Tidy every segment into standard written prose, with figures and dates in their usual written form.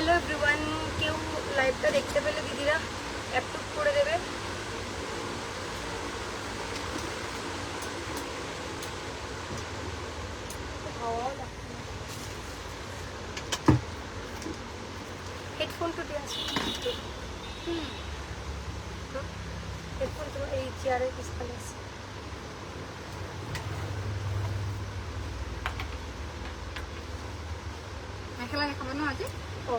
Hello everyone, কেউ লাইভটা দেখতে পেলে দিদিরা অ্যাপ্রুভ করে দেবে। হেডফোন টুটে আছে। হেডফোন তো এই চেয়ারের পিছনে আছে। মেখেলা দেখাবো না আজ। ও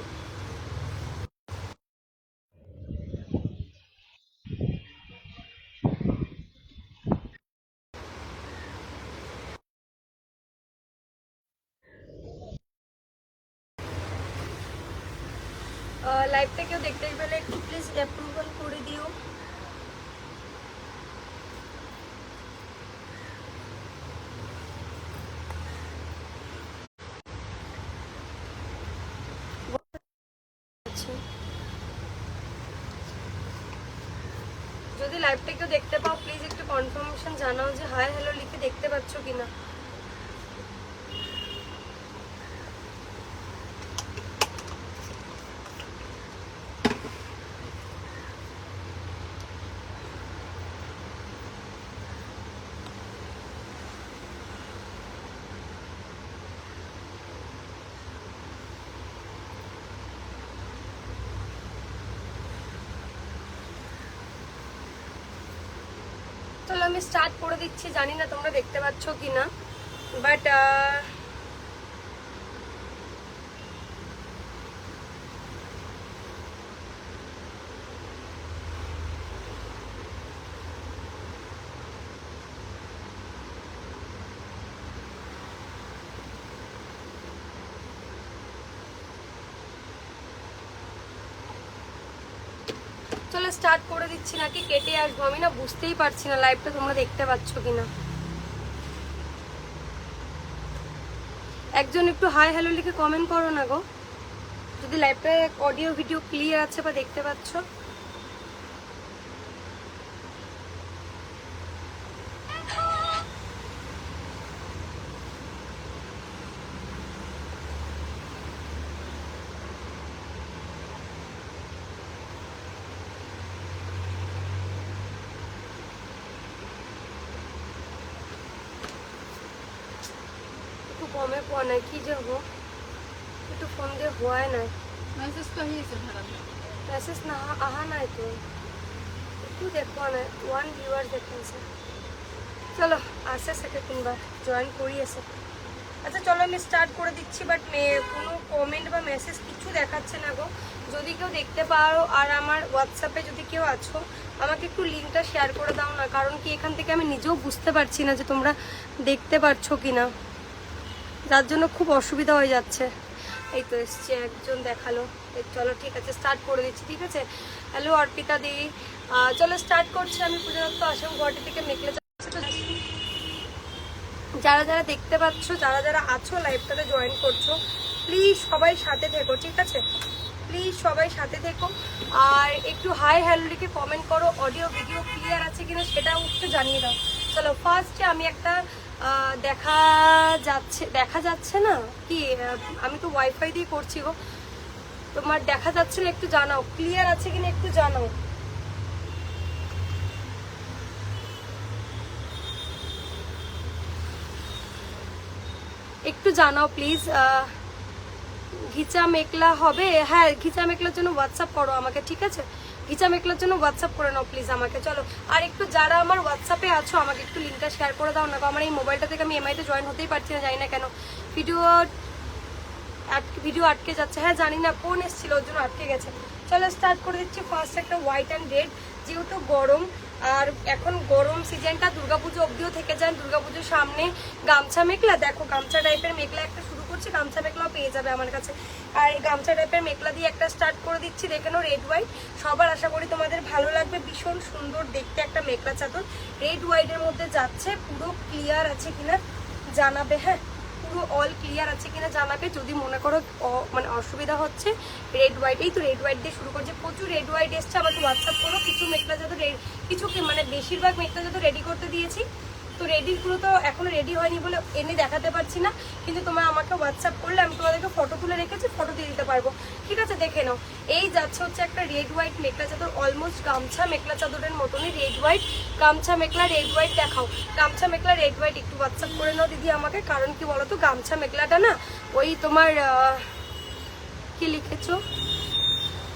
লাইভটা কেউ দেখতে পেলে একটু প্লিজ অ্যাপ্রুভাল করে দিও। যদি লাইভটা কেউ দেখতে পাও প্লিজ একটু কনফার্মেশন জানাও যে হাই হ্যালো লিখে দেখতে পাচ্ছ কিনা। চলো আমি স্টার্ট করে দিচ্ছি, জানি না তোমরা দেখতে পাচ্ছ কিনা, বাট চলো স্টার্ট করে দিচ্ছি নাকি কেটে আসবো, আমি না বুঝতেই পারছি না লাইভটা তোমরা দেখতে পাচ্ছ কিনা। একজন একটু হাই হ্যালো লিখে কমেন্ট করো না গো, যদি লাইভটা অডিও ভিডিও ক্লিয়ার আছে বা দেখতে পাচ্ছ। একটু কমে পোৱা নাই, কি যে হব, একটু ফোন দিয়ে হোৱাই নাই। মেসেজ তো আহিছে ধৰা। মেসেজ না অহা নাই তো, একটু দেখোৱা নাই। 1 ভিউয়ার দেখাইছে। চলো আছে সেটা কোনবা জয়েন করি আছে। আচ্ছা চলো আমি স্টার্ট করে দিচ্ছি, বাট কোনো কমেন্ট বা মেসেজ কিছু দেখাচ্ছে না গো। যদি কেউ দেখতে পারো আর আমার হোয়াটসঅ্যাপে যদি কেউ আছো আমাকে একটু লিঙ্কটা শেয়ার করে দাও না, কারণ কি এখান থেকে আমি নিজেও বুঝতে পারছি না যে তোমরা দেখতে পারছো কিনা, যার জন্য খুব অসুবিধা হয়ে যাচ্ছে। এই তো এসছে একজন দেখালো। চলো ঠিক আছে স্টার্ট করে দিচ্ছি, ঠিক আছে। হ্যালো অর্পিতা দি, চলো স্টার্ট করছি আমি। পূজারত্ব আসাম গুয়াহাটি থেকে মেঘলা যাচ্ছে। তো যারা যারা দেখতে পাচ্ছ, যারা যারা আছো লাইভটাতে জয়েন করছো, প্লিজ সবাই সাথে থেকো, ঠিক আছে। প্লিজ সবাই সাথে থেকো আর একটু হাই হ্যালো লিখে কমেন্ট করো। অডিও ভিডিও ক্লিয়ার আছে কিনা সেটাও একটু জানিয়ে দাও। চলো ফার্স্টে আমি একটা দেখা যাচ্ছে না কি, আমি তো ওয়াইফাই দিয়ে করছি গো, তোমার দেখা যাচ্ছে না, একটু জানাও ক্লিয়ার আছে কিনা, একটু জানাও। একটু জানাও প্লিজ। ঘিচা মেঘলা হবে, হ্যাঁ ঘিচা মেঘলার জন্য হোয়াটসঅ্যাপ করো আমাকে, ঠিক আছে। ঘিচা মেঘলার জন্য হোয়াটসঅ্যাপ করে নাও প্লিজ আমাকে। চলো আর একটু যারা আমার হোয়াটসঅ্যাপে আছো আমাকে একটু লিঙ্কটা শেয়ার করে দাও না, আমার এই মোবাইলটা থেকে আমি এমআইতে জয়েন হতেই পারছি না, জানি না কেন ভিডিও আটকে যাচ্ছে। হ্যাঁ জানি না কোন এসেছিল ওর জন্য আটকে গেছে। চলো স্টার্ট করে দিচ্ছি। ফার্স্ট একটা হোয়াইট অ্যান্ড রেড, যেহেতু গরম আর এখন গরম সিজনটা দুর্গাপুজো অবধিও থেকে যায়। দুর্গাপুজোর সামনে গামছা মেঘলা, দেখো গামছা টাইপের মেঘলা একটা শুরু করছি, গামছা মেঘলাও পেয়ে যাবে আমার কাছে। আর এই গামছা টাইপের মেঘলা দিয়ে একটা স্টার্ট করে দিচ্ছি। দেখে নাও রেড হোয়াইট, সবার আশা করি তোমাদের ভালো লাগবে। ভীষণ সুন্দর দেখতে একটা মেঘলা চাদর, রেড হোয়াইটের মধ্যে যাচ্ছে। পুরো ক্লিয়ার আছে কিনা জানাবে, হ্যাঁ পুরো অল ক্লিয়ার আছে কিনা জানাবে। যদি মনে করো মানে অসুবিধা হচ্ছে, রেড হোয়াইট, এই তো রেড হোয়াইট দিয়ে শুরু করছে। প্রচুর রেড হোয়াইট এসছে, আমাকে হোয়াটসঅ্যাপ করো। কিছু মেঘলা যত কিছু মানে বেশিরভাগ মেঘলা যত রেডি করতে দিয়েছি, তো রেডিগুলো তো এখনো রেডি হয়নি বলে এনে দেখাতে পারছি না, কিন্তু তোমরা আমাকে হোয়াটসঅ্যাপ করলে আমি তোমাদেরকে ফটো তুলে রেখেছি, ফটো দিয়ে দিতে পারবো। ঠিক আছে, দেখে নাও। এই যাচ্ছে হচ্ছে একটা রেড হোয়াইট মেখলা চাদর, অলমোস্ট গামছা মেখলা চাদরের মতনই রেড হোয়াইট। গামছা মেখলা রেড হোয়াইট দেখাও, গামছা মেখলা রেড হোয়াইট একটু হোয়াটসঅ্যাপ করে নাও দিদি আমাকে। কারণ কি বলো তো, গামছা মেখলাটা না ওই তোমার কি লিখেছো,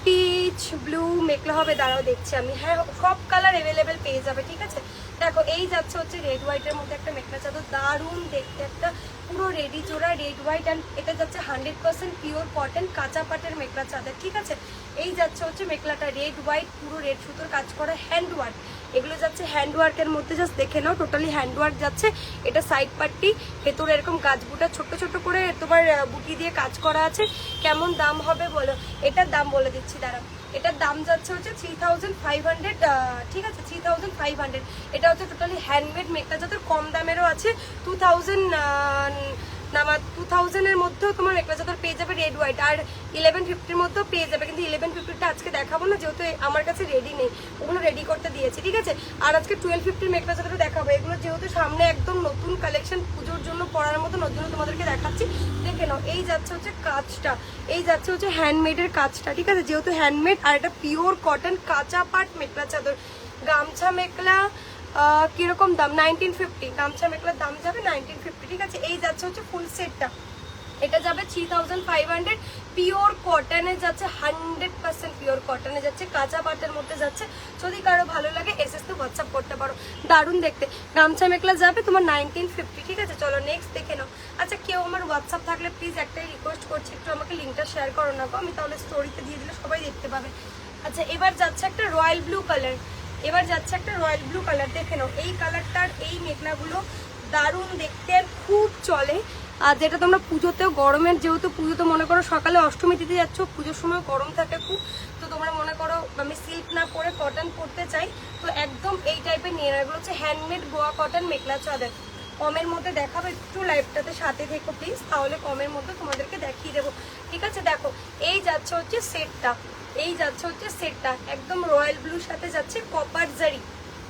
পিচ ব্লু মেখলা হবে, দাঁড়াও দেখছি আমি। হ্যাঁ, সব কালার অ্যাভেলেবেল পেয়ে যাবে। ঠিক আছে, দেখো এই যাচ্ছে হচ্ছে রেড হোয়াইটের মধ্যে একটা মেখলা চাদর, দারুণ দেখতে, একটা পুরো রেডি জোড়া রেড হোয়াইট। অ্যান্ড এটা যাচ্ছে 100% পিওর কটন কাঁচা পাটের মেখলা চাদর। ঠিক আছে, এই যাচ্ছে হচ্ছে মেখলাটা রেড হোয়াইট, পুরো রেড সুতোর কাজ করা, হ্যান্ড ওয়ার্ক। এগুলো যাচ্ছে হ্যান্ড ওয়ার্কের মধ্যে, জাস্ট দেখে নাও, টোটালি হ্যান্ড ওয়ার্ক যাচ্ছে। এটা সাইড পার্টটি, ভেতরে এরকম গাছ বুটা ছোট ছোট করে তোমার বুটি দিয়ে কাজ করা আছে। কেমন দাম হবে বলো? এটার দাম বলে দিচ্ছি, দাঁড়াও। এটার দাম যাচ্ছে হচ্ছে 3500। ঠিক আছে, 3500। এটা হচ্ছে টোটালি হ্যান্ডমেড মেকআপ, যাদের কম দামেরও আছে। 2000 এর মধ্যেও তোমার মেকআপ চাদর পেয়ে যাবে রেড হোয়াইট, আর 1150-র মধ্যেও পেয়ে যাবে। কিন্তু 1150-টা আজকে দেখাবো না, যেহেতু আমার কাছে রেডি নেই, ওগুলো রেডি করতে দিয়েছি। ঠিক আছে, আর আজকে 1250-র মেকআপ চাদর দেখাবো। এগুলো যেহেতু সামনে একদম নতুন কালেকশন, পুজোর জন্য পরার মতো নতুন তোমাদেরকে দেখাচ্ছি। দেখে নাও, এই যাচ্ছে হচ্ছে কাজটা, এই যাচ্ছে হচ্ছে হ্যান্ডমেডের কাজটা। ঠিক আছে, যেহেতু হ্যান্ডমেড, আর এটা পিওর কটন কাঁচা পাট মেখলা চাদর। গামছা মেখলা কিরকম দাম? 1950। গামছা মেখলার দাম যাবে 1950। ঠিক আছে, এই যাচ্ছে হচ্ছে ফুল সেটটা, এটা যাবে 3500। পিওর কটনে যাচ্ছে, 100% পিওর কটনে যাচ্ছে, কাঁচা পাটের মধ্যে যাচ্ছে। যদি কারো ভালো লাগে এসএস তে হোয়াটসঅ্যাপ করতে পারো, দারুণ দেখতে। গামছা মেখলা যাবে তোমার 1950। ঠিক আছে, চলো নেক্সট দেখে নাও। আচ্ছা, কেউ আমার হোয়াটসঅ্যাপ থাকলে প্লিজ একটাই রিকোয়েস্ট করছি, একটু আমাকে লিঙ্কটা শেয়ার করো না গো, আমি তাহলে স্টোরিতে দিয়ে দিলে সবাই দেখতে পাবে। আচ্ছা, এবার যাচ্ছে একটা রয়্যাল ব্লু কালার, এবার যাচ্ছে একটা রয়্যাল ব্লু কালার। দেখে নাও, এই কালারটার এই মেখলাগুলো দারুণ দেখতে, আর খুব চলে। আর যেটা তোমরা পুজোতেও, গরমের যেহেতু পুজো, তো মনে করো সকালে অষ্টমী দিতে যাচ্ছ, পুজোর সময় গরম থাকে খুব, তো তোমরা মনে করো আমি সিল্ক না পরে কটন পরতে চাই, তো একদম এই টাইপের নিয়ে নেয়। এগুলো হচ্ছে হ্যান্ডমেড গোয়া কটন মেখলা চাদর। কমের মধ্যে দেখাবো, একটু লাইভটাতে সাথে থেকো প্লিজ, তাহলে কমের মধ্যে তোমাদেরকে দেখিয়ে দেবো। ঠিক আছে, দেখো এই যাচ্ছে হচ্ছে সেটটা, এই যাচ্ছে হচ্ছে সেটটা একদম রয়্যাল ব্লুর সাথে যাচ্ছে কপার জারি,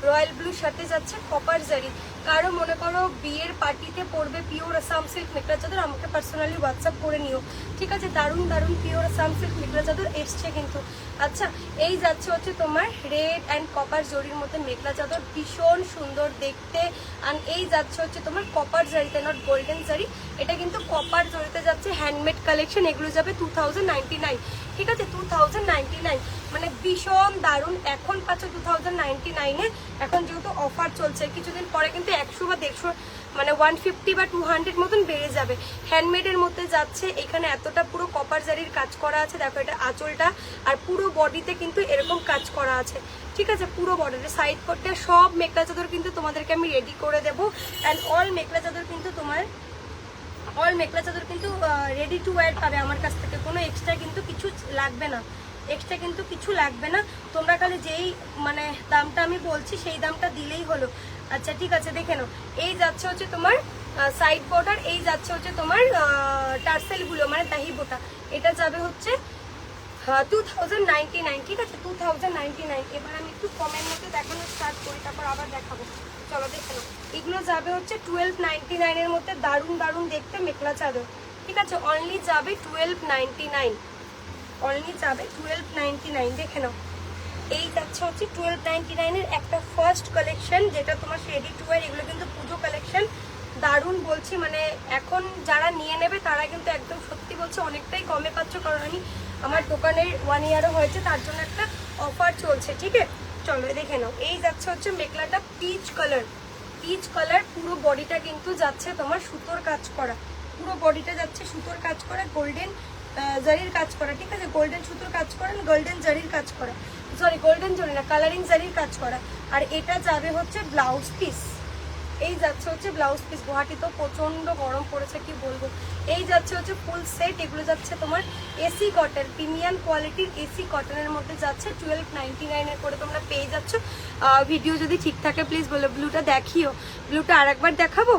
রয়্যাল ব্লুর সাথে যাচ্ছে কপার জারি। কারো মনে করো বিয়ের পার্টিতে পরবে পিওর আসাম সিল্ক মেখলা চাদর, আমাকে পার্সোনালি হোয়াটসঅ্যাপ করে নিও। ঠিক আছে, দারুণ দারুণ পিওর আসাম সিল্ক মেখলা চাদর এসছে কিন্তু। আচ্ছা, এই যাচ্ছে হচ্ছে তোমার রেড অ্যান্ড কপার জরির মধ্যে মেখলা চাদর, ভীষণ সুন্দর দেখতে। আর এই যাচ্ছে হচ্ছে তোমার কপার জারিতে, নট গোল্ডেন জারি, এটা কিন্তু কপার জরিতে যাচ্ছে, হ্যান্ডমেড কালেকশন। এগুলো যাবে 2099। ঠিক আছে, 2099, মানে ভীষণ দারুণ। এখন পাচ্ছ 2099-এ, এখন যেহেতু অফার চলছে, কিছুদিন পরে কিন্তু 100 বা 150, মানে 150 বা 200 মতন বেড়ে যাবে। হ্যান্ডমেডের মধ্যে যাচ্ছে, এখানে এতটা পুরো কপার জারির কাজ করা আছে। দেখো, এটা আঁচলটা, আর পুরো বডিতে কিন্তু এরকম কাজ করা আছে। ঠিক আছে, পুরো বডিতে সাইড করতে সব মেখলা চাদর কিন্তু তোমাদেরকে আমি রেডি করে দেবো। অ্যান্ড অল মেখলা চাদর কিন্তু তোমার, অল মেখলা চাদর কিন্তু রেডি টু ওয়্যার পাবে আমার কাছ থেকে, কোনো এক্সট্রা কিন্তু কিছু লাগবে না, এক্সট্রা কিন্তু কিছু লাগবে না। তোমরা খালি যেই মানে দামটা আমি বলছি সেই দামটা দিলেই হলো। আচ্ছা, ঠিক আছে, দেখে নাও। এই যাচ্ছে হচ্ছে তোমার সাইড বর্ডার, এই যাচ্ছে হচ্ছে তোমার টার্সেলগুলো, মানে দাহি বোটা, এটা যাবে হচ্ছে 2099। ঠিক আছে, 2099। এবার আমি একটু কমের মধ্যে দেখানো স্টার্ট করি, তারপর আবার দেখাবো। চলো দেখে নাও, এগুলো যাবে হচ্ছে 1299-এর মধ্যে, দারুণ দারুণ দেখতে মেখলা চাদর। ঠিক আছে, অনলি যাবে 1299, অনলি যাবে 1299। দেখে নাও, এই যাচ্ছে হচ্ছে 1299-এর একটা ফার্স্ট কালেকশন, যেটা তোমার রেডি টু ওয়্যার। এগুলো কিন্তু পুজো কালেকশন, দারুণ বলছি, মানে এখন যারা নিয়ে নেবে তারা কিন্তু একদম সত্যি বলছে অনেকটাই কমে পাচ্ছ, কারণ আমি আমার দোকানের 1 ইয়ারও হয়েছে, তার জন্য একটা অফার চলছে। ঠিক আছে, চলো দেখে নাও। এই যাচ্ছে হচ্ছে মেখলাটা পিচ কালার, পিচ কালার, পুরো বডিটা কিন্তু যাচ্ছে তোমার সুতোর কাজ করা, পুরো বডিটা যাচ্ছে সুতোর কাজ করা, গোল্ডেন জারির কাজ করা। ঠিক আছে, গোল্ডেন সুতোর কাজ করা, গোল্ডেন জারির কাজ করা, সরি গোল্ডেন জারি না, কালারিং জারির কাজ করা। আর এটা যাবে হচ্ছে ব্লাউজ পিস, এই যাচ্ছে হচ্ছে ব্লাউজ পিস। গুয়াহাটি তো প্রচন্ড গরম পড়েছে, কি বলবো, এই যাচ্ছে হচ্ছে ফুল সেট, এগুলো যাচ্ছে তোমার এসি কটন, প্রিমিয়াম কোয়ালিটির এসি কটনের মধ্যে যাচ্ছে 1299 করে তোমরা পেয়ে যাচ্ছ। ভিডিও যদি ঠিক থাকে প্লিজ বলো, ব্লুটা দেখিও, ব্লুটা আরেকবার দেখাবো।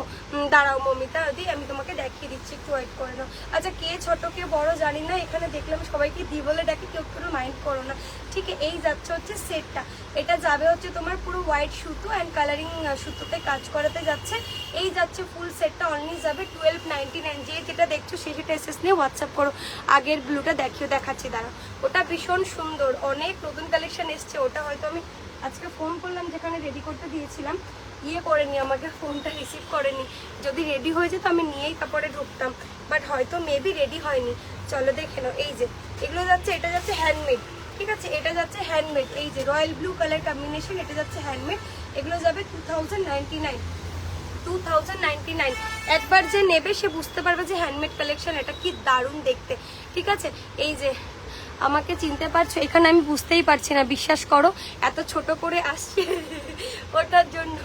দাঁড়াও মমিতা দি আমি তোমাকে দেখিয়ে দিচ্ছি, একটু ওয়েট করে নাও। আচ্ছা কে ছোট কে বড় জানি না, এখানে দেখলাম সবাইকে দি বলে ডাকি, কেউ কোনো মাইন্ড করো না, ঠিক আছে। এই যাচ্ছে হচ্ছে সেটটা, এটা যাবে হচ্ছে তোমার পুরো হোয়াইট সুতো অ্যান্ড কালারিং সুতোতে কাজ করাতে যাচ্ছে। এই যাচ্ছে ফুল সেটটা, অনলি যাবে 1299। যে যেটা দেখছো সে সেটা এসএস নিয়ে হোয়াটসঅ্যাপ করো। আগের ব্লুটা দেখাচ্ছি দাঁড়া, ওটা ভীষণ সুন্দর, অনেক নতুন কালেকশন এসছে। ওটা হয়তো আমি আজকে ফোন করলাম, যেখানে রেডি করতে দিয়েছিলাম করেনি, আমাকে ফোনটা রিসিভ করেনি। যদি রেডি হয়ে যেত আমি নিয়েই তারপরে ঢুকতাম, বাট হয়তো মেবি রেডি হয়নি। চলো দেখে নাও, এই যে এগুলো যাচ্ছে, এটা যাচ্ছে হ্যান্ডমেড, ঠিক আছে, এটা যাচ্ছে হ্যান্ডমেড। এই যে রয়্যাল ব্লু কালার কম্বিনেশন, এটা যাচ্ছে হ্যান্ডমেড, এগুলো যাবে 2099। একবার যে নেবে সে বুঝতে পারবে যে হ্যান্ডমেড কালেকশন এটা কি দারুণ দেখতে, ঠিক আছে। এই যে আমাকে চিনতে পারছো, এখানে আমি বুঝতেই পারছি না, বিশ্বাস করো এত ছোট করে আসছে ওটার জন্য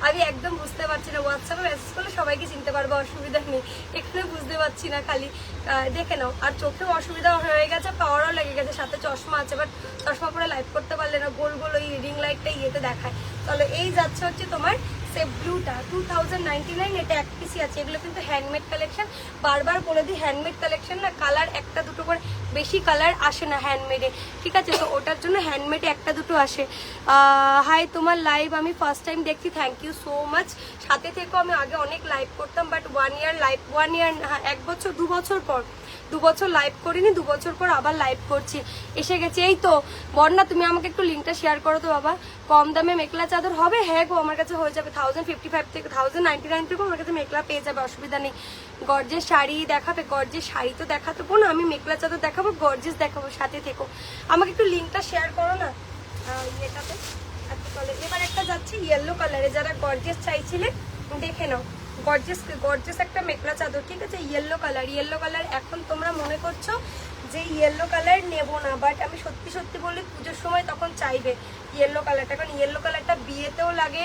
আমি একদম বুঝতে পারছি না। হোয়াটসঅ্যাপে মেসেজ করলে সবাইকে চিনতে পারবো, অসুবিধা নেই, এখানে বুঝতে পারছি না, খালি দেখে নাও। আর চোখেও অসুবিধা হয়ে গেছে, পাওয়ারও লেগে গেছে, সাথে চশমা আছে, বাট চশমা পরে লাইভ করতে পারলে না, গোল গোল ওই রিং লাইটটা ইয়েতে দেখায়। তাহলে এই যাচ্ছে হচ্ছে তোমার সে ব্লুটা 2099, এটা এক পিসি আছে। এগুলো কিন্তু হ্যান্ডমেড কালেকশন, বারবার বলে দিই হ্যান্ডমেড কালেকশন না, কালার একটা দুটো করে, বেশি কালার আসে না হ্যান্ডমেডে, ঠিক আছে। তো ওটার জন্য হ্যান্ডমেডে একটা দুটো আসে। হাই, তোমার লাইভ আমি ফার্স্ট টাইম দেখছি, থ্যাংক ইউ সো মাচ। সাথে থেকেও আমি আগে অনেক লাইভ করতাম, বাট 1 ইয়ার 1 বছর 2 বছর পর, 2 বছর লাইভ করিনি, 2 বছর পর আবার লাইভ করছি, এসে গেছি। এই তো বর্ণা, তুমি আমাকে একটু লিঙ্কটা শেয়ার করো তো বাবা। কম দামে মেখলা চাদর হবে? হ্যাঁ গো, আমার কাছে হয়ে যাবে 1055 থেকে 1099 থেকে আমার কাছে মেখলা পেয়ে যাবে, অসুবিধা নেই। গর্জেস শাড়ি দেখাবে? গর্জেস শাড়ি তো দেখাতে না, আমি মেখলা চাদর দেখাবো, গর্জেস দেখাবো, সাথে থেকো। আমাকে একটু লিঙ্কটা শেয়ার করো না ইয়েটাতে। আচ্ছা চলে, এবার একটা যাচ্ছে ইয়েলো কালারে, যারা গর্জেস চাইছিলে দেখে নাও, গর্জেস একটা মেখলা চাদর, ঠিক আছে, ইয়েলো কালার। এখন তোমরা মনে করছো যে ইয়েলো কালার নেবো না, বাট আমি সত্যি সত্যি বলি পুজোর সময় তখন চাইবে ইয়েলো কালারটা, কারণ ইয়েলো কালারটা বিয়েতেও লাগে,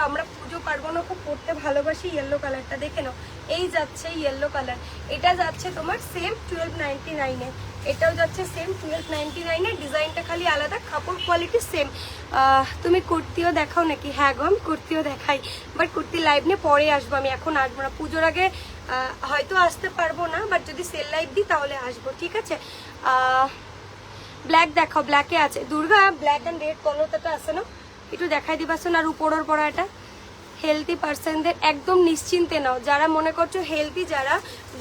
আমরা পুজো পার্বণও খুব পরতে ভালোবাসি ইয়েলো কালারটা। দেখে নাও, এই যাচ্ছে ইয়েলো কালার, এটা যাচ্ছে তোমার সেম 1299-এ, এটাও যাচ্ছে সেম 1299-এ, ডিজাইনটা খালি আলাদা, কাপড় কোয়ালিটি সেম। তুমি কুর্তিও দেখাও নাকি? হ্যাঁ গো, আমি কুর্তিও দেখাই, বাট কুর্তি লাইভ নিয়ে পরে আসবো, আমি এখন আসবো না, পুজোর আগে হয়তো আসতে পারবো না, বাট যদি সেল লাইভ দিই তাহলে আসবো, ঠিক আছে। ব্ল্যাক দেখাও, ব্ল্যাকে আছে দুর্গা, ব্ল্যাক অ্যান্ড রেড কলরটা আছে না, একটু দেখাই দিবাসন। আর উপরের পরা এটা হেলদি পার্সনদের একদম নিশ্চিন্তে নাও, যারা মনে করছো হেলদি,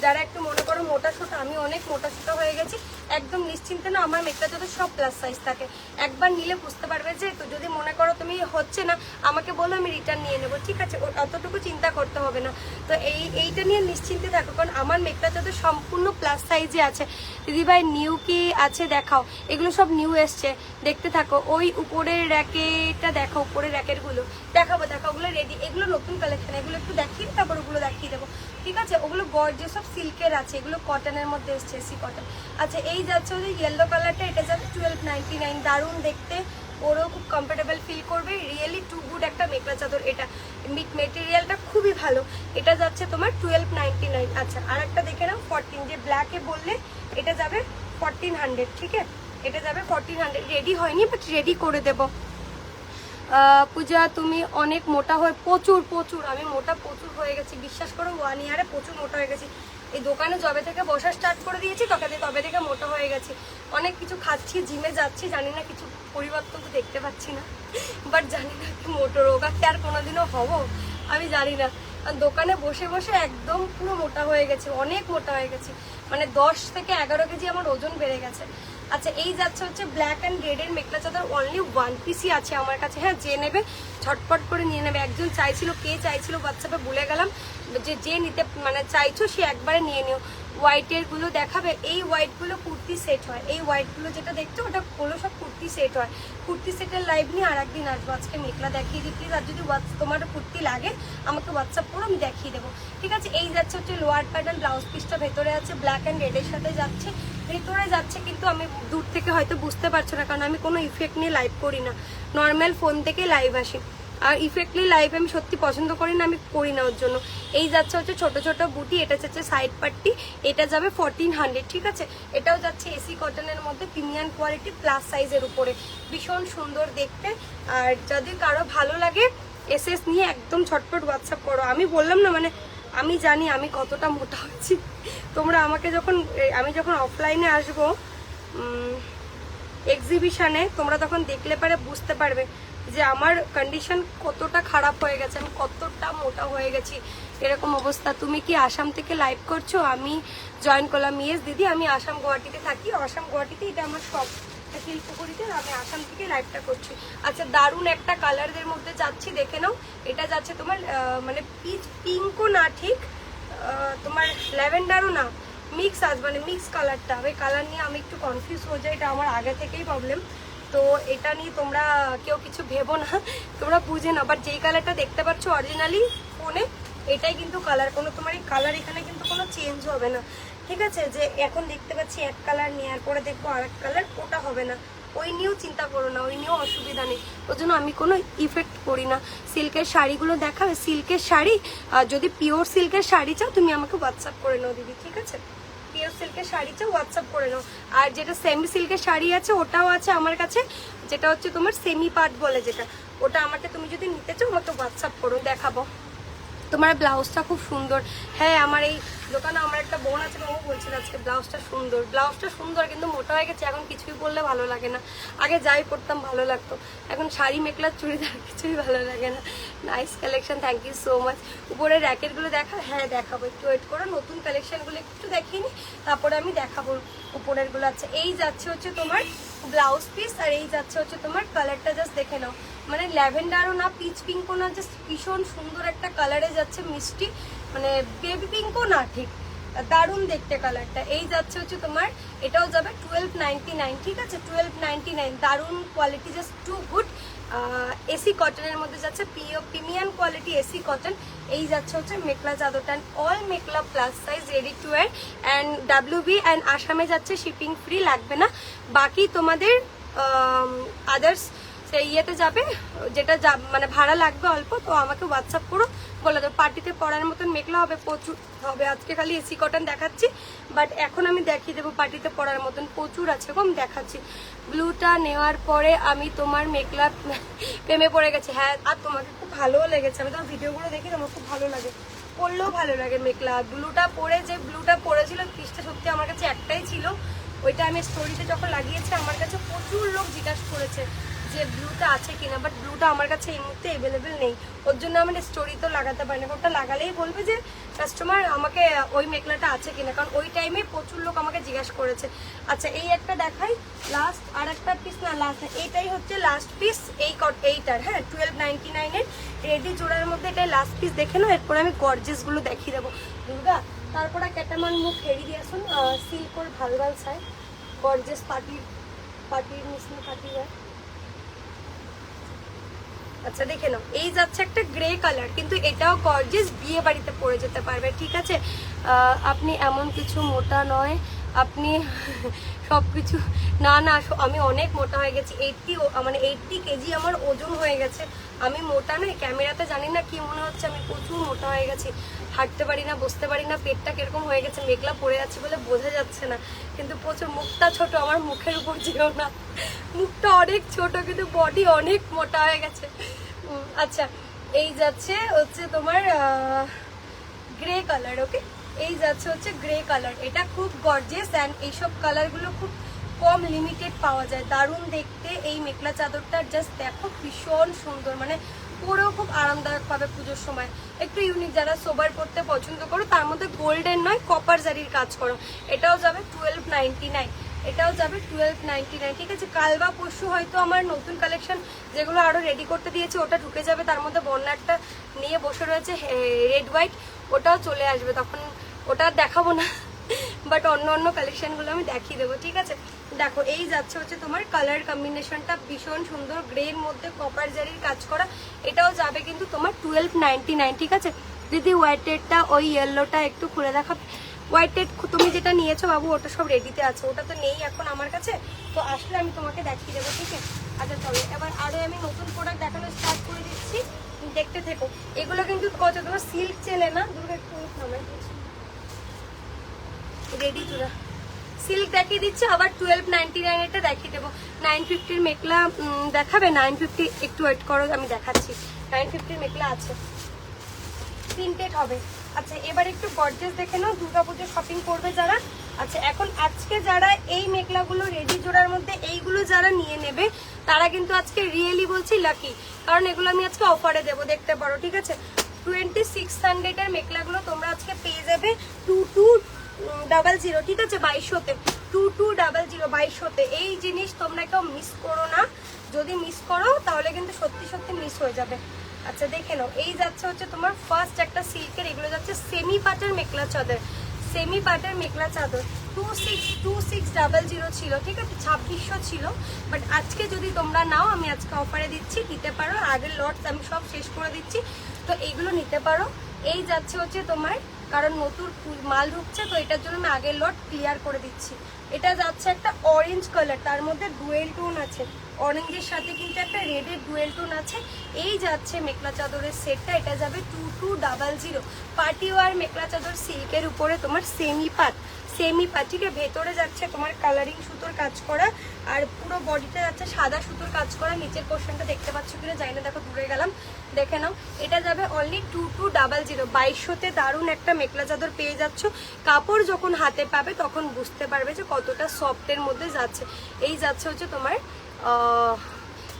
যারা একটু মনে করো মোটা সোটা, আমি অনেক মোটা সোটা হয়ে গেছি, একদম নিশ্চিন্তে নাও, আমার মেকআপ যত সব প্লাস সাইজ থাকে, একবার নিলে বুঝতে পারবে। যে তো যদি মনে করো তুমি হচ্ছে না, আমাকে বলো, আমি রিটার্ন নিয়ে নেবো, ঠিক আছে, অতটুকু চিন্তা করতে হবে না। তো এইটা নিয়ে নিশ্চিন্তে থাকো, কারণ আমার মেকআপ যত সম্পূর্ণ প্লাস সাইজে আছে। দিদিভাই নিউ কি আছে দেখাও, এগুলো সব নিউ এসছে, দেখতে থাকো। ওই উপরের র্যাকেটা দেখো, উপরের র্যাকেটগুলো দেখাবো, ওগুলো রেডি, এগুলো নতুন কালেকশন, এগুলো একটু দেখিয়ে তারপর ওগুলো দেখিয়ে দেবো, ঠিক আছে। ওগুলো গর্জেস সব সিল্কের আছে, এগুলো কটনের মধ্যে এসছে, এসি কটন। আচ্ছা এই যাচ্ছে ওই ইয়েলো কালারটা, এটা যাচ্ছে 1299, দারুণ দেখতে, ওরও খুব কমফোর্টেবল ফিল করবে, রিয়েলি টু গুড একটা মেখলা চাদর, এটা মেটেরিয়ালটা খুবই ভালো, এটা যাচ্ছে তোমার 1299। আচ্ছা আর একটা দেখে নাও 14, যে ব্ল্যাকে বললে এটা যাবে 1400, ঠিক আছে, এটা যাবে 1400, রেডি হয়নি বাট রেডি করে দেবো। পূজা তুমি অনেক মোটা হয়ে, প্রচুর আমি মোটা প্রচুর হয়ে গেছি, বিশ্বাস করো 1 ইয়ারে প্রচুর মোটা হয়ে গেছি। এই দোকানে যবে থেকে বসা স্টার্ট করে দিয়েছি তবে থেকে মোটা হয়ে গেছি, অনেক কিছু খাচ্ছি, জিমে যাচ্ছি, জানি না কিছু পরিবর্তন তো দেখতে পাচ্ছি না, বাট জানি না কি মোটো রোগা কি আর কোনোদিনও হব আমি জানি না। দোকানে বসে বসে একদম পুরো মোটা হয়ে গেছি, অনেক মোটা হয়ে গেছি, মানে 10 থেকে 11 কেজি আমার ওজন বেড়ে গেছে। আচ্ছা এই যাচ্ছে হচ্ছে ব্ল্যাক অ্যান্ড রেডের মেখলা চাদর, অনলি 1 পিসই আছে আমার কাছে, হ্যাঁ যে নেবে ঝটপট করে নিয়ে নেবে। একজন চাইছিল, কে চাইছিল হোয়াটসঅ্যাপে ভুলে গেলাম, যে নিতে মানে চাইছো সে একবারে নিয়ে নিও। হোয়াইটের গুলো দেখাবে, এই হোয়াইটগুলো কুর্তি সেট হয়, এই হোয়াইটগুলো যেটা দেখছো ওটা হলো সব কুর্তি সেট হয়, কুর্তি সেটের লাইভ নিয়ে আর একদিন আসবো, আজকে মেখলা দেখিয়ে দিই প্লিজ। আর যদি তোমার কুর্তি লাগে আমাকে হোয়াটসঅ্যাপ করো, আমি দেখিয়ে দেবো, ঠিক আছে। এই যাচ্ছে হচ্ছে লোয়ার প্যাটার্ন, ব্লাউজ পিসটা ভেতরে আছে, ব্ল্যাক অ্যান্ড রেডের সাথে যাচ্ছে, ভেতরে যাচ্ছে, কিন্তু আমি দূর থেকে হয়তো বুঝতে পারছো না, কারণ আমি কোনো ইফেক্ট নিয়ে লাইভ করি না, নর্মাল ফোন থেকে লাইভ আসি। আর ইফেক্টলি লাইফ আমি সত্যি পছন্দ করি না, আমি করি না ওর জন্য। এই যাচ্ছে হচ্ছে ছোট ছোট বুটি, এটা যাচ্ছে সাইড পাট্টি, এটা যাবে 1400, ঠিক আছে। এটাও যাচ্ছে এসি কটনের মধ্যে, প্রিমিয়াম কোয়ালিটি, প্লাস সাইজের উপরে, ভীষণ সুন্দর দেখতে। আর যদি কারো ভালো লাগে এসএস নিয়ে একদম ছটপট হোয়াটসঅ্যাপ করো। আমি বললাম না, মানে আমি জানি আমি কতটা মোটা হচ্ছি। তোমরা আমাকে আমি যখন অফলাইনে আসবো এক্সিবিশনে, তোমরা তখন দেখলে পারে বুঝতে পারবে যে আমার কন্ডিশন কতটা খারাপ হয়ে গেছে, আমি কতটা মোটা হয়ে গেছি, এরকম অবস্থা। তুমি কি আসাম থেকে লাইভ করছো? আমি জয়েন করলাম। ইয়েস দিদি, আমি আসাম গুয়াহাটিতে থাকি। আসাম গুয়াহাটিতে, এটা আমার সব শিল্পপুরিতে, আমি আসাম থেকে লাইভটা করছি। আচ্ছা, দারুণ একটা কালারদের মধ্যে যাচ্ছি, দেখে নাও। এটা যাচ্ছে তোমার মানে পিঙ্কও না ঠিক, তোমার ল্যাভেন্ডারও না, মিক্স আজ, মানে মিক্স কালারটা। ওই কালার নিয়ে আমি একটু কনফিউজ হয়ে যাই, এটা আমার আগে থেকেই প্রবলেম। তো এটা নিয়ে তোমরা কেউ কিছু ভেবো না, তোমরা বুঝে না। বাট যেই কালারটা দেখতে পাচ্ছ অরিজিনালি ফোনে, এটাই কিন্তু কালার, কোনো তোমার এই কালার এখানে কিন্তু কোনো চেঞ্জ হবে না, ঠিক আছে। যে এখন দেখতে পাচ্ছি এক কালার, নেওয়ার পরে দেখবো আর এক কালার, ওটা হবে না। ওই নিয়েও চিন্তা করো না, ওই নিয়েও অসুবিধা নেই, ওই জন্য আমি কোনো ইফেক্ট করি না। সিল্কের শাড়িগুলো দেখাবে, সিল্কের শাড়ি, যদি পিওর সিল্কের শাড়ি চাও তুমি আমাকে হোয়াটসঅ্যাপ করে নাও দিদি, ঠিক আছে। পিওর সিল্কের শাড়ি চাও হোয়াটসঅ্যাপ করে নাও। আর যেটা সেমি সিল্কের শাড়ি আছে ওটাও আছে আমার কাছে, যেটা হচ্ছে তোমার সেমি পাট বলে যেটা, ওটা আমাকে তুমি যদি নিতে চাও আমাকে হোয়াটসঅ্যাপ করো, দেখাবো। তোমার ব্লাউজটা খুব সুন্দর। হ্যাঁ, আমার এই দোকানে আমার একটা বোন আছে, ও বলছিল আজকে ব্লাউজটা সুন্দর। ব্লাউজটা সুন্দর, কিন্তু মোটা হয়ে গেছে, এখন কিছুই বললে ভালো লাগে না। আগে যাই পরতাম ভালো লাগতো, এখন শাড়ি মেখলার চুড়িদার কিছুই ভালো লাগে না। Nice collection, thank you so much. উপরে র্যাকেটগুলো দেখা, হ্যাঁ দেখাবো, একটু ওয়েট করো, নতুন কালেকশনগুলো একটু দেখিয়ে নি, তারপরে আমি দেখাবো উপরেরগুলো। আচ্ছা, এই যাচ্ছে হচ্ছে তোমার ব্লাউজ পিস, আর এই যাচ্ছে হচ্ছে তোমার কালারটা জাস্ট দেখে নাও, মানে ল্যাভেন্ডারও না, পিচ পিঙ্কও না, জাস্ট ভীষণ সুন্দর একটা কালারে যাচ্ছে, মিষ্টি, মানে বেবি পিঙ্কও না ঠিক, দারুণ দেখতে কালারটা। এই যাচ্ছে হচ্ছে তোমার, এটাও যাবে 1299, ঠিক আছে, 1299, দারুণ quality, just too good. AC কটনের মধ্যে যাচ্ছে, প্রিমিয়াম কোয়ালিটি এসি কটন। এই যাচ্ছে হচ্ছে মেখলা চাদরটা, all mekhela plus size, ready to wire, and WB and আসামে যাচ্ছে, শিপিং ফ্রি লাগবে না। বাকি তোমাদের আদার্স সেই ইয়েতে যাবে, যেটা মানে ভাড়া লাগবে অল্প, তো আমাকে হোয়াটসঅ্যাপ করো, বলে দেবো। পার্টিতে পরার মতন মেখলা হবে, প্রচুর হবে। আজকে খালি এসি কটন দেখাচ্ছি, বাট এখন আমি দেখিয়ে দেবো পার্টিতে পরার মতন, প্রচুর আছে, কম দেখাচ্ছি। ব্লুটা নেওয়ার পরে আমি তোমার মেখলা প্রেমে পড়ে গেছি। হ্যাঁ, আর তোমাকে খুব ভালোও লেগেছে, আমি তোমার ভিডিওগুলো দেখি, আমার খুব ভালো লাগে, পরলেও ভালো লাগে মেখলা। ব্লুটা পরে, যে ব্লুটা পরেছিল পিসটা সত্যি আমার কাছে একটাই ছিল, ওইটা আমি স্টোরিতে যখন লাগিয়েছি আমার কাছে প্রচুর লোক জিজ্ঞাসা করেছে যে ব্লুটা আছে কিনা, বাট ব্লুটা আমার কাছে এই মুহূর্তে অ্যাভেলেবেল নেই, ওর জন্য আমি স্টোরি তো লাগাতে পারি না। ওটা লাগালেই বলবে যে কাস্টমার আমাকে ওই মেখলাটা আছে কিনা, কারণ ওই টাইমে প্রচুর লোক আমাকে জিজ্ঞাসা করেছে। আচ্ছা, এই একটা দেখাই লাস্ট, আর একটা পিস না, লাস্ট এইটাই হচ্ছে লাস্ট পিস, এইটার, হ্যাঁ 1299-এর রেডি জোড়ার মধ্যে এটাই লাস্ট পিস, দেখে নাও। এরপরে আমি গর্জেসগুলো দেখিয়ে দেবো দুর্গা। তারপরে ক্যাটামান মুখ হেরি দিয়ে আসুন, সিল্কর ভাল ভাল চাই, গর্জেস পার্টির মিশন পার্টি হয়। আচ্ছা, দেখে নাও, এই যাচ্ছে একটা গ্রে কালার, কিন্তু এটাও গর্জিয়াস, বিয়ে বাড়িতে পরে যেতে পারবে, ঠিক আছে। আপনি এমন কিছু মোটা নয়, আপনি সব কিছু না, আমি অনেক মোটা হয়ে গেছি, 80 কেজি আমার ওজন হয়ে গেছে। আমি মোটা নই, ক্যামেরাতে জানি না কি মনে হচ্ছে, আমি প্রচুর মোটা হয়ে গেছি, হাঁটতে পারি না, বসতে পারি না, পেটটা কিরকম হয়ে গেছে, মেঘলা পড়ে যাচ্ছে বলে বোঝা যাচ্ছে না, কিন্তু প্রচুর। মুখটা ছোট, আমার মুখের উপর যেও না, মুখটা অনেক ছোট, কিন্তু বডি অনেক মোটা হয়ে গেছে। আচ্ছা, এই যাচ্ছে হচ্ছে তোমার গ্রে কালার, ওকে, এই যাচ্ছে হচ্ছে গ্রে কালার, এটা খুব গর্জিয়াস, অ্যান্ড এইসব কালারগুলো খুব কম লিমিটেড পাওয়া যায়, দারুণ দেখতে। এই মেখলা চাদরটা জাস্ট দেখো, ভীষণ সুন্দর, মানে পরেও খুব আরামদায়ক পাবে পুজোর সময়, একটু ইউনিক, যারা সোবার পরতে পছন্দ করো, তার মধ্যে গোল্ডেন নয় কপার জারির কাজ করো। এটাও যাবে 1299, এটাও যাবে 1299, ঠিক আছে। কাল বা পরশু হয়তো আমার নতুন কালেকশন যেগুলো আরো রেডি করতে দিয়েছি ওটা ঢুকে যাবে, তার মধ্যে বন্যারটা নিয়ে বসে রয়েছে রেড হোয়াইট, ওটাও চলে আসবে, তখন ওটা দেখাবো না, বাট অন্য কালেকশনগুলো আমি দেখিয়ে দেবো, ঠিক আছে। দেখো, এই যাচ্ছে হচ্ছে তোমার কালার কম্বিনেশনটা ভীষণ সুন্দর, গ্রের মধ্যে কপার জারির কাজ করা, এটাও যাবে কিন্তু তোমার 1299, ঠিক আছে। দিদি হোয়াইটেডটা, ওই ইয়েলোটা একটু খুলে দেখাবে। হোয়াইটেড তুমি যেটা নিয়েছো বাবু, ওটা সব রেডিতে আছে, ওটা তো নেই এখন আমার কাছে, তো আসলে আমি তোমাকে দেখিয়ে দেবো, ঠিক আছে। আচ্ছা চলো, এবার আরো আমি নতুন প্রোডাক্ট দেখানো স্টার্ট করে দিচ্ছি। দেখতে থেকো। এগুলো কিন্তু কত তোমার সিল্ক চেলে না, দুটো একটু রেডি চূড়া সিল্ক দেখিয়ে দিচ্ছি, আবার 1299 এটা দেখিয়ে দেবো। 950 মেখলা দেখাবে? 950 একটু ওয়েট করো, আমি দেখাচ্ছি। 950 মেখলা আছে, প্রিন্টেড হবে। আচ্ছা এবার একটু গর্জিয়াস দেখে নাও, দুর্গাপুজো শপিং করবে যারা। আচ্ছা এখন আজকে যারা এই মেখলাগুলো রেডি জোড়ার মধ্যে এইগুলো যারা নিয়ে নেবে তারা কিন্তু আজকে রিয়েলি বলছি লাকি, কারণ এগুলো আমি আজকে অফারে দেবো, দেখতে পারো, ঠিক আছে। 2600 এর মেখলাগুলো তোমরা আজকে পেয়ে যাবে 2200, ঠিক আছে, 2200-তে। 2200 2200-তে। এই জিনিস তোমরা কেউ মিস করো না, যদি মিস করো তাহলে কিন্তু সত্যি সত্যি মিস হয়ে যাবে। আচ্ছা দেখে নাও, এই যাচ্ছে হচ্ছে তোমার ফার্স্ট একটা সিল্কের, এগুলো যাচ্ছে সেমি পাটের মেখলা চাদর, সেমি পাটের মেখলা চাদর। 2600 ছিল, ঠিক আছে, 2600 ছিল, বাট আজকে যদি তোমরা নাও, আমি আজকে অফারে দিচ্ছি, নিতে পারো। আগের লটস আমি সব শেষ করে দিচ্ছি, তো এইগুলো নিতে পারো। এই যাচ্ছে হচ্ছে তোমার, কারণ নতুন মাল ঢুকছে তো এটার জন্য আমি আগের লট ক্লিয়ার করে দিচ্ছি। এটা যাচ্ছে একটা অরেঞ্জ কালার, তার মধ্যে ডুয়েল টোন আছে, অরেঞ্জের সাথে কিন্তু একটা রেডের ডুয়েল টোন আছে। এই যাচ্ছে মেখলা চাদরের সেটটা, এটা যাবে 2200। পার্টি ওয়ার মেখলা চাদর সিল্কের উপরে তোমার সেমি পাট, ঠিক আছে। ভেতরে যাচ্ছে তোমার কালারিং সুতোর কাজ করা, আর পুরো বডিতে যাচ্ছে সাদা সুতোর কাজ করা। নিচের পোর্শনটা দেখতে পাচ্ছ কিনা জানি না, দেখো দূরে গেলাম, দেখে নাও। এটা যাবে অনলি 2200, 2200-তে দারুণ একটা মেখলা চাদর পেয়ে যাচ্ছ। কাপড় যখন হাতে পাবে তখন বুঝতে পারবে যে কতটা সফটের মধ্যে যাচ্ছে। এই যাচ্ছে হচ্ছে তোমার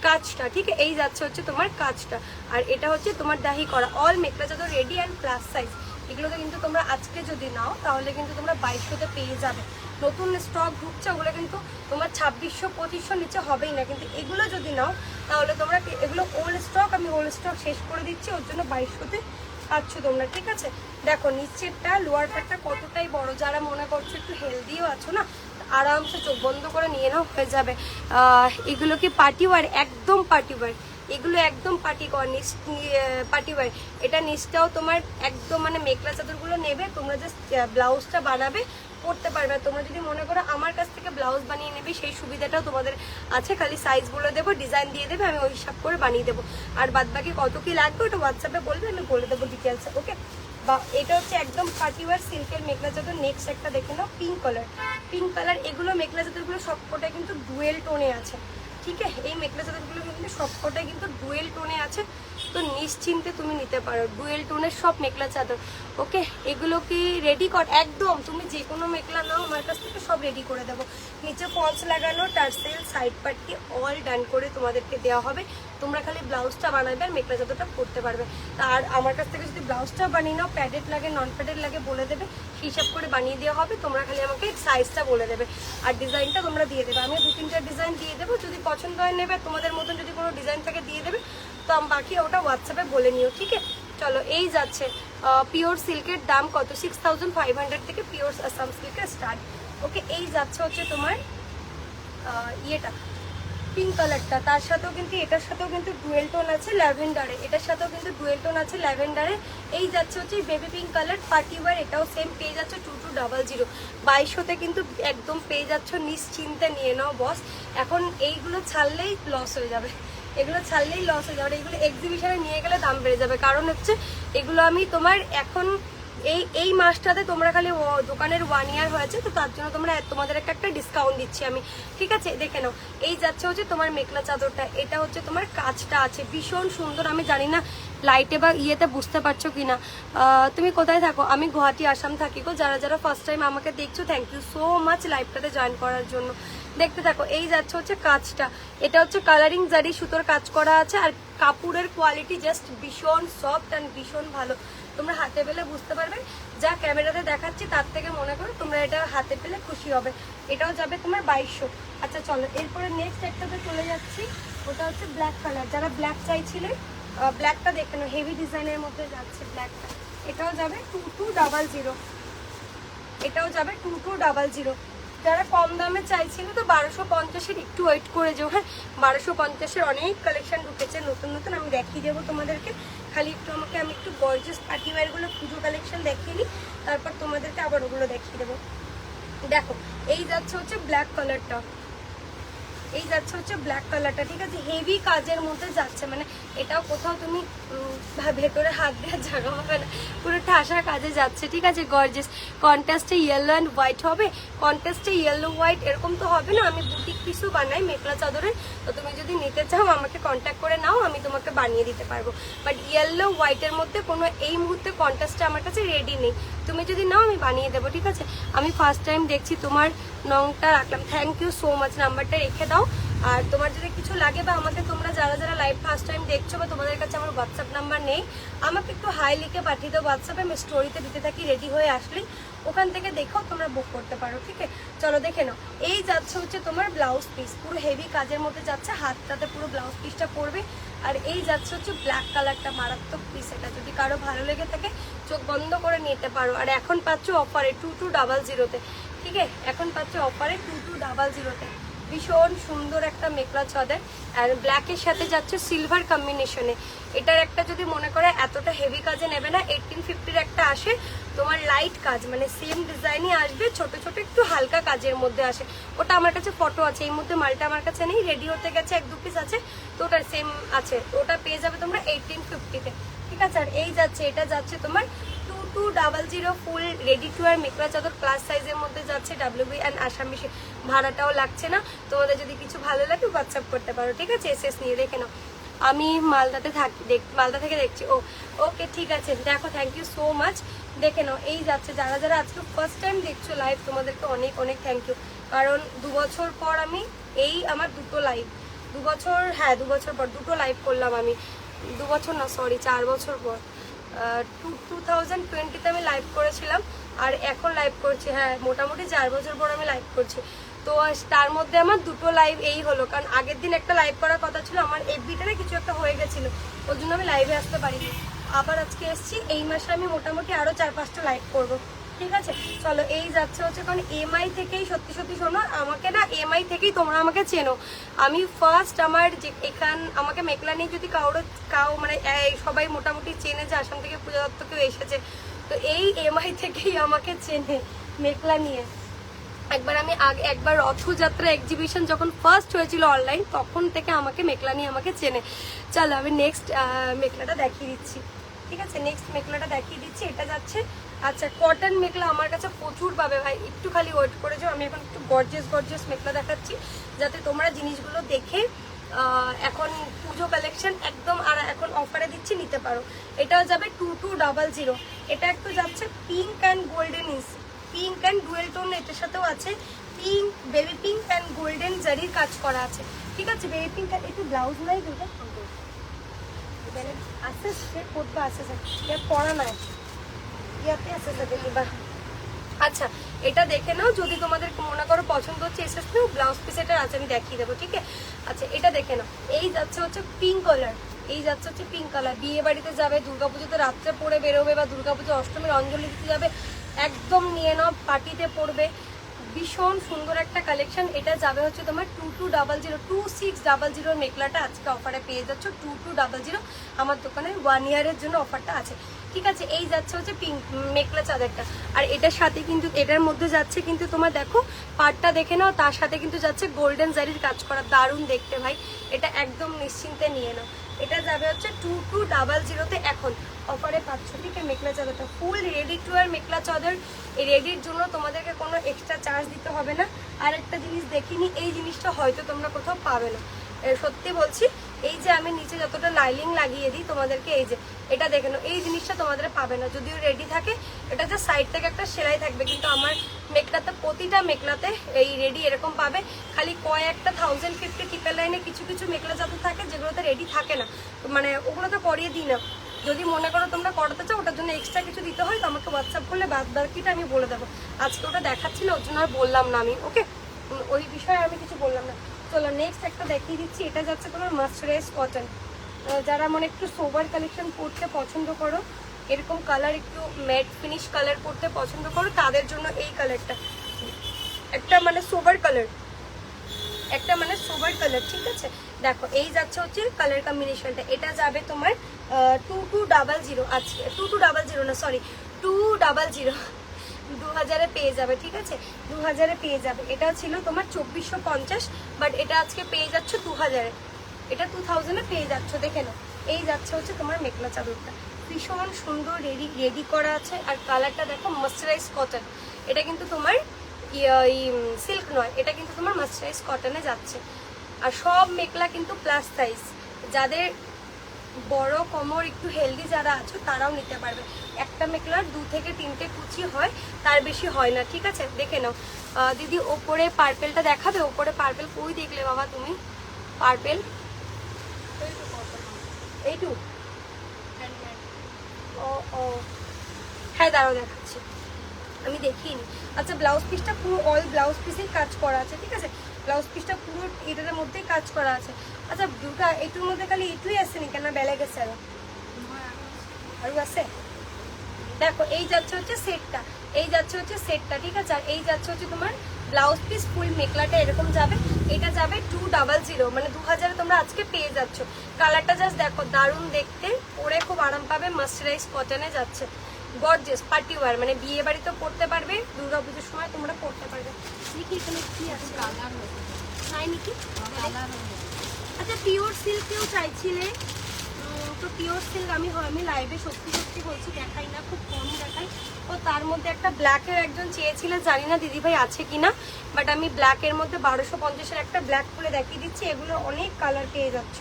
কাজটা, ঠিক আছে, এই যাচ্ছে হচ্ছে তোমার কাজটা, আর এটা হচ্ছে তোমার দাহি করা। অল মেখলা চাদর রেডি অ্যান্ড প্লাস সাইজ। এগুলোতে কিন্তু তোমরা আজকে যদি নাও তাহলে কিন্তু তোমরা 2200-তে পেয়ে যাবে। নতুন স্টক ঢুকছে, ওগুলো কিন্তু তোমার 2600-2500 নিচে হবেই না, কিন্তু এগুলো যদি নাও তাহলে তোমরা, এগুলো ওল্ড স্টক, আমি ওল্ড স্টক শেষ করে দিচ্ছি, ওর জন্য 2200-তে পাচ্ছ তোমরা, ঠিক আছে। দেখো নিচেরটা লোয়ার পার্টটা কতটাই বড়, যারা মনে করছো একটু হেলদিও আছো না, আরামসে চোখ বন্ধ করে নিয়ে নাও, হয়ে যাবে। এগুলো কি পার্টি ওয়ার? একদম পার্টি ওয়ার, এগুলো একদম পার্টি ওয়ার। এটা নিচটাও তোমার একদম মানে মেখলা চাদরগুলো নেবে তোমরা, জাস্ট ব্লাউজটা বানাবে, পরতে পারবে। তোমরা যদি মনে করো আমার কাছ থেকে ব্লাউজ বানিয়ে নেবে, সেই সুবিধাটাও তোমাদের আছে, খালি সাইজগুলো দেবো, ডিজাইন দিয়ে দেবে, আমি ওই হিসাব করে বানিয়ে দেবো। আর বাদ বাকি কত কি লাগবে ওটা হোয়াটসঅ্যাপে বলবে, আমি বলে দেবো ডিটেলসে, ওকে। বা এটা হচ্ছে একদম পার্টি ওয়ার সিল্কের মেখলা চাদর। নেক্সট একটা দেখে নাও, পিঙ্ক কালার। এগুলো মেখলা চাদরগুলো সবকটাই কিন্তু ডুয়েল টোনে আছে, ঠিক আছে। এই মেখলা চাদরগুলো কিন্তু সবকটাই কিন্তু ডুয়েল টোনে আছে, তো নিশ্চিন্তে তুমি নিতে পারো। ডুয়েল টোনের সব মেখলা চাদর, ওকে। এগুলো কি রেডি কর, একদম তুমি যে কোনো মেখলা নাও আমার কাছ থেকে সব রেডি করে দেবো। নিচে ফলস লাগানো, tassel, side party all done করে তোমাদেরকে দেওয়া হবে। তোমরা খালি ব্লাউজটা বানাবে আর মেখলা চাদরটা পরতে পারবে। আর আমার কাছ থেকে যদি ব্লাউজটা বানিয়ে নাও, প্যাডেড লাগে নন প্যাডেড লাগে বলে দেবে, হিসাব করে বানিয়ে দেওয়া হবে। তোমরা খালি আমাকে সাইজটা বলে দেবে আর ডিজাইনটা তোমরা দিয়ে দেবে। আমি 2-3টা ডিজাইন দিয়ে দেবো, যদি পছন্দ হয় নেবে, তোমাদের মতন যদি কোনো ডিজাইন থাকে দিয়ে দেবে, তো বাকি ওটা হোয়াটসঅ্যাপে বলে নিও, ঠিক আছে। চলো এই যাচ্ছে পিওর সিল্কের দাম কত, 6500 থেকে পিওর আসাম সিল্কের স্টার্ট, ওকে। এই যাচ্ছে হচ্ছে তোমার ইয়েটা পিঙ্ক কালারটা, তার সাথেও কিন্তু এটার সাথেও কিন্তু ডুয়েল টোন আছে ল্যাভেন্ডারে, এটার সাথেও কিন্তু ডুয়েল টোন আছে ল্যাভেন্ডারে। এই যাচ্ছে হচ্ছে baby pink colour party war, এটাও সেম পেয়ে যাচ্ছে 2200। 2200-তে কিন্তু একদম পেয়ে যাচ্ছ, নিশ্চিন্তে নিয়ে নাও বস। এখন এইগুলো ছাড়লেই লস হয়ে যাবে, এগুলো এক্সিবিশনে নিয়ে গেলে দাম বেড়ে যাবে, কারণ হচ্ছে এগুলো আমি তোমার এখন এই মাসটাতে তোমরা খালি দোকানের 1 ইয়ার হয়েছে, তো তার জন্য তোমাদের একটা ডিসকাউন্ট দিচ্ছি আমি, ঠিক আছে। দেখে নাও, এই যাচ্ছে হচ্ছে তোমার মেখলা চাদরটা, এটা হচ্ছে তোমার কাজটা আছে ভীষণ সুন্দর। আমি জানি না লাইটে বা ইয়েতে বুঝতে পারছো কিনা। তুমি কোথায় থাকো? আমি গুয়াহাটি আসাম থাকি গো। যারা যারা ফার্স্ট টাইম আমাকে দেখছো, থ্যাংক ইউ সো মাচ লাইভটাতে জয়েন করার জন্য। দেখতে থাকো, এই যাচ্ছে হচ্ছে কাজটা, এটা হচ্ছে কালারিং জারি সুতোর কাজ করা আছে, আর কাপড়ের কোয়ালিটি জাস্ট ভীষণ সফট অ্যান্ড ভীষণ ভালো। তোমরা হাতে পেলে বুঝতে পারবে, যা ক্যামেরাতে দেখাচ্ছি তার থেকে মনে করো তোমরা এটা হাতে পেলে খুশি হবে। এটাও যাবে তোমার 2200। আচ্ছা চলো এরপরে নেক্সট একটাতে চলে যাচ্ছি, ওটা হচ্ছে ব্ল্যাক কালার। যারা ব্ল্যাক চাইছিলে, ব্ল্যাকটা দেখে নাও, হেভি ডিজাইনের মধ্যে যাচ্ছে ব্ল্যাকটা। এটাও যাবে 2200, এটাও যাবে 2200। যারা কম দামে চাইছিল তো 1250-এর একটু ওয়েট করে যাও, হ্যাঁ। 1250-এর অনেক কালেকশন ঢুকেছে নতুন নতুন, আমি দেখিয়ে দেবো তোমাদেরকে। খালি একটু আমি একটু গর্জিয়াস পার্টি ওয়্যারগুলো পুজো কালেকশন দেখিয়ে নিই, তারপর তোমাদেরকে আবার ওগুলো দেখিয়ে দেবো। দেখো এই যাচ্ছে হচ্ছে ব্ল্যাক কালারটা, এই যাচ্ছে হচ্ছে ব্ল্যাক কালারটা, ঠিক আছে, হেভি কাজের মধ্যে যাচ্ছে, মানে এটাও কোথাও তুমি ভেতরে হাত দেওয়ার জায়গা হবে না, পুরো ঠাসা কাজে যাচ্ছে, ঠিক আছে, গর্জিয়াস। কন্ট্রাস্টে ইয়েলো অ্যান্ড হোয়াইট হবে, কন্ট্রাস্টে ইয়েলো হোয়াইট এরকম তো হবে না, আমি বুটিক পিসও বানাই মেখলা চাদরে, তো তুমি যদি নিতে চাও আমাকে কন্ট্যাক্ট করে নাও, আমি তোমাকে বানিয়ে দিতে পারবো। বাট ইয়েলো হোয়াইটের মধ্যে কোনো এই মুহূর্তে কন্ট্রাস্টে আমার কাছে রেডি নেই, তুমি যদি নাও আমি বানিয়ে দেবো, ঠিক আছে। আমি ফার্স্ট টাইম দেখছি, তোমার নংটা রাখলাম, থ্যাংক ইউ সো মাচ, নাম্বারটা রেখে দাও। আর তোমার যদি কিছু লাগে বা আমাকে তোমরা যারা যারা লাইভ ফার্স্ট টাইম দেখছো বা তোমাদের কাছে আমার হোয়াটসঅ্যাপ নাম্বার নেই, আমাকে একটু হাই লিখে পাঠিয়ে দাও হোয়াটসঅ্যাপে, আমি স্টোরিতে দিতে থাকি, রেডি হয়ে আসলেই ওখান থেকে দেখো তোমরা বুক করতে পারো, ঠিক আছে। চলো দেখে নাও, এই যাচ্ছে হচ্ছে তোমার ব্লাউজ পিস, পুরো হেভি কাজের মধ্যে যাচ্ছে, হাতটাতে পুরো ব্লাউজ পিসটা পড়বে। আর এই যাচ্ছে হচ্ছে ব্ল্যাক কালারটা, মারাত্মক পিস, এটা যদি কারো ভালো লেগে থাকে চোখ বন্ধ করে নিতে পারো। আর এখন পাচ্ছ অফারে 2200-তে, ঠিক আছে, এখন পাচ্ছ অফারে 2200-তে, ভীষণ সুন্দর একটা মেখলা চাদর। আর ব্ল্যাকের সাথে যাচ্ছে সিলভার কম্বিনেশনে, এটার একটা যদি মনে করে এতটা হেভি কাজে নেবে না, 1850-র একটা আসে তোমার লাইট কাজ, মানে সেম ডিজাইনই আসবে, ছোট ছোট একটু হালকা কাজের মধ্যে আসে, ওটা আমার কাছে ফটো আছে, এই মধ্যে মালটা আমার কাছে নেই, রেডি হতে গেছে 1-2 পিস আছে, তো ওটার সেম আছে, ওটা পেয়ে যাবে তোমরা 1850-তে, ঠিক আছে। আর এই যাচ্ছে, এটা যাচ্ছে তোমার 2200 ফুল রেডি টু আর মেখলা চাদর, প্লাস সাইজের মধ্যে যাচ্ছে, WB অ্যান্ড আসামি, ভাড়াটাও লাগছে না, তোমাদের যদি কিছু ভালো লাগে হোয়াটসঅ্যাপ করতে পারো, ঠিক আছে, এসএস নিয়ে দেখে নাও। আমি মালদাতে থাকি, মালদা থেকে দেখছি, ওকে ঠিক আছে, দেখো, থ্যাংক ইউ সো মাচ, দেখে নাও। এই যাচ্ছে, যারা যারা আজকে ফার্স্ট টাইম দেখছো লাইভ, তোমাদেরকে অনেক অনেক থ্যাংক ইউ, কারণ 2 বছর পর আমি আমার 2টো লাইভ, 2 বছর, হ্যাঁ 2 বছর পর 2টো লাইভ করলাম আমি, 2 বছর না সরি 4 বছর পর, 2020-তে আমি লাইভ করেছিলাম, আর এখন লাইভ করছি, হ্যাঁ মোটামুটি 4 বছর পর আমি লাইভ করছি। তো তার মধ্যে আমার 2টো লাইভ এই হলো, কারণ আগের দিন একটা লাইভ করার কথা ছিল, আমার এফবিটারে কিছু একটা হয়ে গেছিলো, ওর জন্য আমি লাইভে আসতে পারিনি, আবার আজকে এসছি, এই মাসে আমি মোটামুটি আরও 4-5টা লাইভ করবো, ঠিক আছে। চলো, এই যাচ্ছে হচ্ছে, কারণ এমআই থেকেই সত্যি সত্যি শোনো, আমাকে না এমআই থেকেই তোমরা আমাকে চেনো, আমি ফার্স্ট আমার যে আমাকে মেখলা নিয়ে যদি মানে সবাই মোটামুটি চেনে যে আসাম থেকে পূজা দত্ত কেউ এসেছে, তো এই এমআই থেকেই আমাকে চেনে মেখলা নিয়ে। একবার রথযাত্রা এক্সিবিশন যখন ফার্স্ট হয়েছিল অনলাইন, তখন থেকে আমাকে মেখলা নিয়ে আমাকে চেনে। চলো আমি নেক্সট মেখলাটা দেখিয়ে দিচ্ছি, ঠিক আছে, নেক্সট মেখলাটা দেখিয়ে দিচ্ছি, এটা যাচ্ছে, আচ্ছা কটন মেখলা আমার কাছে প্রচুর পাবে ভাই, একটু খালি ওয়েট করে যাও, আমি এখন একটু গর্জিয়াস মেখলা দেখাচ্ছি, যাতে তোমরা জিনিসগুলো দেখে এখন পুজো কালেকশন একদম, আর এখন অফারে দিচ্ছি, নিতে পারো। এটাও যাবে 2200, এটা একটু যাচ্ছে pink and golden, pink and dual tone, এটার সাথেও আছে pink, baby pink and golden জারির কাজ করা আছে, ঠিক আছে, বেবি পিঙ্ক। একটু ব্লাউজ নাই দুটো আছে, সে করতে আছে, স্যার পড়া নাই ইয়াতে আছে দেখি বা। আচ্ছা এটা দেখে নাও, যদি তোমাদের মনে করো পছন্দ হচ্ছে এসএস নিউ, ব্লাউজ পিস এটা আছে, আমি দেখিয়ে দেবো, ঠিক আছে। আচ্ছা এটা দেখে নাও, এই যাচ্ছে হচ্ছে পিঙ্ক কালার, এই যাচ্ছে হচ্ছে পিঙ্ক কালার, বিয়ে বাড়িতে যাবে, দুর্গাপুজোতে রাত্রে পরে বেরোবে, বা দুর্গাপুজো অষ্টমীর অঞ্জলি দিতে যাবে, একদম নিয়ে নাও, পার্টিতে পড়বে, ভীষণ সুন্দর একটা কালেকশন। এটা যাবে হচ্ছে তোমার 2600 মেখলাটা আজকে অফারে পেয়ে যাচ্ছ 2200, আমার দোকানে 1 ইয়ারের জন্য অফারটা আছে, ঠিক আছে। এই যাচ্ছে হচ্ছে পিঙ্ক মেখলা চাদরটা, আর এটার সাথে কিন্তু এটার মধ্যে যাচ্ছে কিন্তু তোমার দেখো পাটটা দেখে নাও, তার সাথে কিন্তু যাচ্ছে গোল্ডেন জারির কাজ করা, দারুণ দেখতে ভাই, এটা একদম নিশ্চিন্তে নিয়ে নাও। এটা যাবে হচ্ছে 2200-তে এখন অফারে পাচ্ছ, ঠিক আছে। মেখলা চাদরটা ফুল রেডি টু আর মেখলা চাদর, এই রেডির জন্য তোমাদেরকে কোনো এক্সট্রা চার্জ দিতে হবে না। আর একটা জিনিস দেখিনি, এই জিনিসটা হয়তো তোমরা কোথাও পাবে না, সত্যি বলছি, এই যে আমি নিচে যতটা লাইলিং লাগিয়ে দিই তোমাদেরকে, এই যে এটা দেখে নাও, এই জিনিসটা তোমাদের পাবে না, যদিও রেডি থাকে, এটা যে সাইড থেকে একটা সেলাই থাকবে, কিন্তু আমার মেখলাতে প্রতিটা মেখলাতে এই রেডি এরকম পাবে, খালি কয়েকটা 1050 টিপের লাইনে কিছু কিছু মেখলা চাদর থাকে যেগুলোতে রেডি থাকে না, মানে ওগুলো তো করিয়ে দিই না, যদি মনে করো তোমরা করাতে চাও ওটার জন্য এক্সট্রা কিছু দিতে হয়, তো আমাকে হোয়াটসঅ্যাপ করলে বাদ বাকিটা আমি বলে দেবো, আজকে ওটা দেখাচ্ছি না ওর জন্য আর বললাম না আমি, ওকে, ওই বিষয়ে আমি কিছু বললাম না। চলো নেক্সট একটা দেখিয়ে দিচ্ছি, এটা যাচ্ছে তোমার মাস্টারাইজ কটন, যারা মানে একটু সোবার কালেকশন পরতে পছন্দ করো, এরকম কালার একটু ম্যাট ফিনিশ কালার পরতে পছন্দ করো, তাদের জন্য এই কালারটা একটা মানে সোবার কালার, ঠিক আছে। দেখো এই যাচ্ছে হচ্ছে কালার কম্বিনেশনটা, এটা যাবে তোমার 2200, আজকে 2200 না সরি 200, 2000-এ পেয়ে যাবে, ঠিক আছে? 2000-এ পেয়ে যাবে। এটা ছিল তোমার 2450, বাট এটা আজকে পেয়ে যাচ্ছ 2000-এ। এটা 2000-এ পেয়ে যাচ্ছ, দেখে নাও। এই যাচ্ছে হচ্ছে তোমার মেখলা চাদরটা, ভীষণ সুন্দর রেডি করা আছে। আর কালারটা দেখো, মার্সারাইজ কটন। এটা কিন্তু তোমার সিল্ক নয়, এটা কিন্তু তোমার মার্সারাইজ কটনে যাচ্ছে। আর সব মেখলা কিন্তু প্লাস সাইজ, যাদের বড় কোমর একটু হেলদি যারা আছো তারাও নিতে পারবে। একটা মেখলার 2 থেকে 3টে কুচি হয়, তার বেশি হয় না, ঠিক আছে? দেখে নাও। দিদি ওপরে পার্পেলটা দেখাবে? ওপরে পার্পেল কই দেখলে বাবা তুমি? পার্পেল এইটু, ও ও হ্যাঁ, দাঁড়াও দেখাচ্ছি, আমি দেখিনি। আচ্ছা, ব্লাউজ পিসটা পুরো অল ব্লাউজ পিসেই কাজ করা আছে, ঠিক আছে? ব্লাউজ পিসটা পুরো এটার মধ্যেই কাজ করা আছে। আচ্ছা দুটা, এটুর মধ্যে খালি এটুই আসেনি কেন, বেলে গেছে আরো আছে? দেখো, এই যাচ্ছে হচ্ছে সেটটা, এই যাচ্ছে হচ্ছে সেটটা, ঠিক আছে? আর এই যাচ্ছে হচ্ছে তোমার ব্লাউজ পিস, ফুল মেখলাটা এরকম যাবে। এটা যাবে 200, মানে 2000-এ তোমরা আজকে পেয়ে যাচ্ছ। কালারটা জাস্ট দেখো, দারুণ দেখতে, পরে খুব আরাম পাবে। মার্সারাইজ কটনে যাচ্ছে, গর্জিয়াস পার্টি ওয়্যার, মানে বিয়ে বাড়িতেও পড়তে পারবে, দুর্গাপুজোর সময় তোমরা পড়তে পারবে। দেখি এখানে কি আছে, কালার নাই নাকি? কালার আচ্ছা, পিওর সিল্ক কেউ চাইছিলে তো পিওর সিল্ক আমি লাইভে সত্যি সত্যি বলছি দেখাই না, খুব কম দেখাই। ও তার মধ্যে একটা ব্ল্যাকের একজন চেয়েছিলেন, জানি না দিদিভাই আছে কিনা, বাট আমি ব্ল্যাকের মধ্যে 1250-এর একটা ব্ল্যাক খুলে দেখিয়ে দিচ্ছি। এগুলো অনেক কালার পেয়ে যাচ্ছ।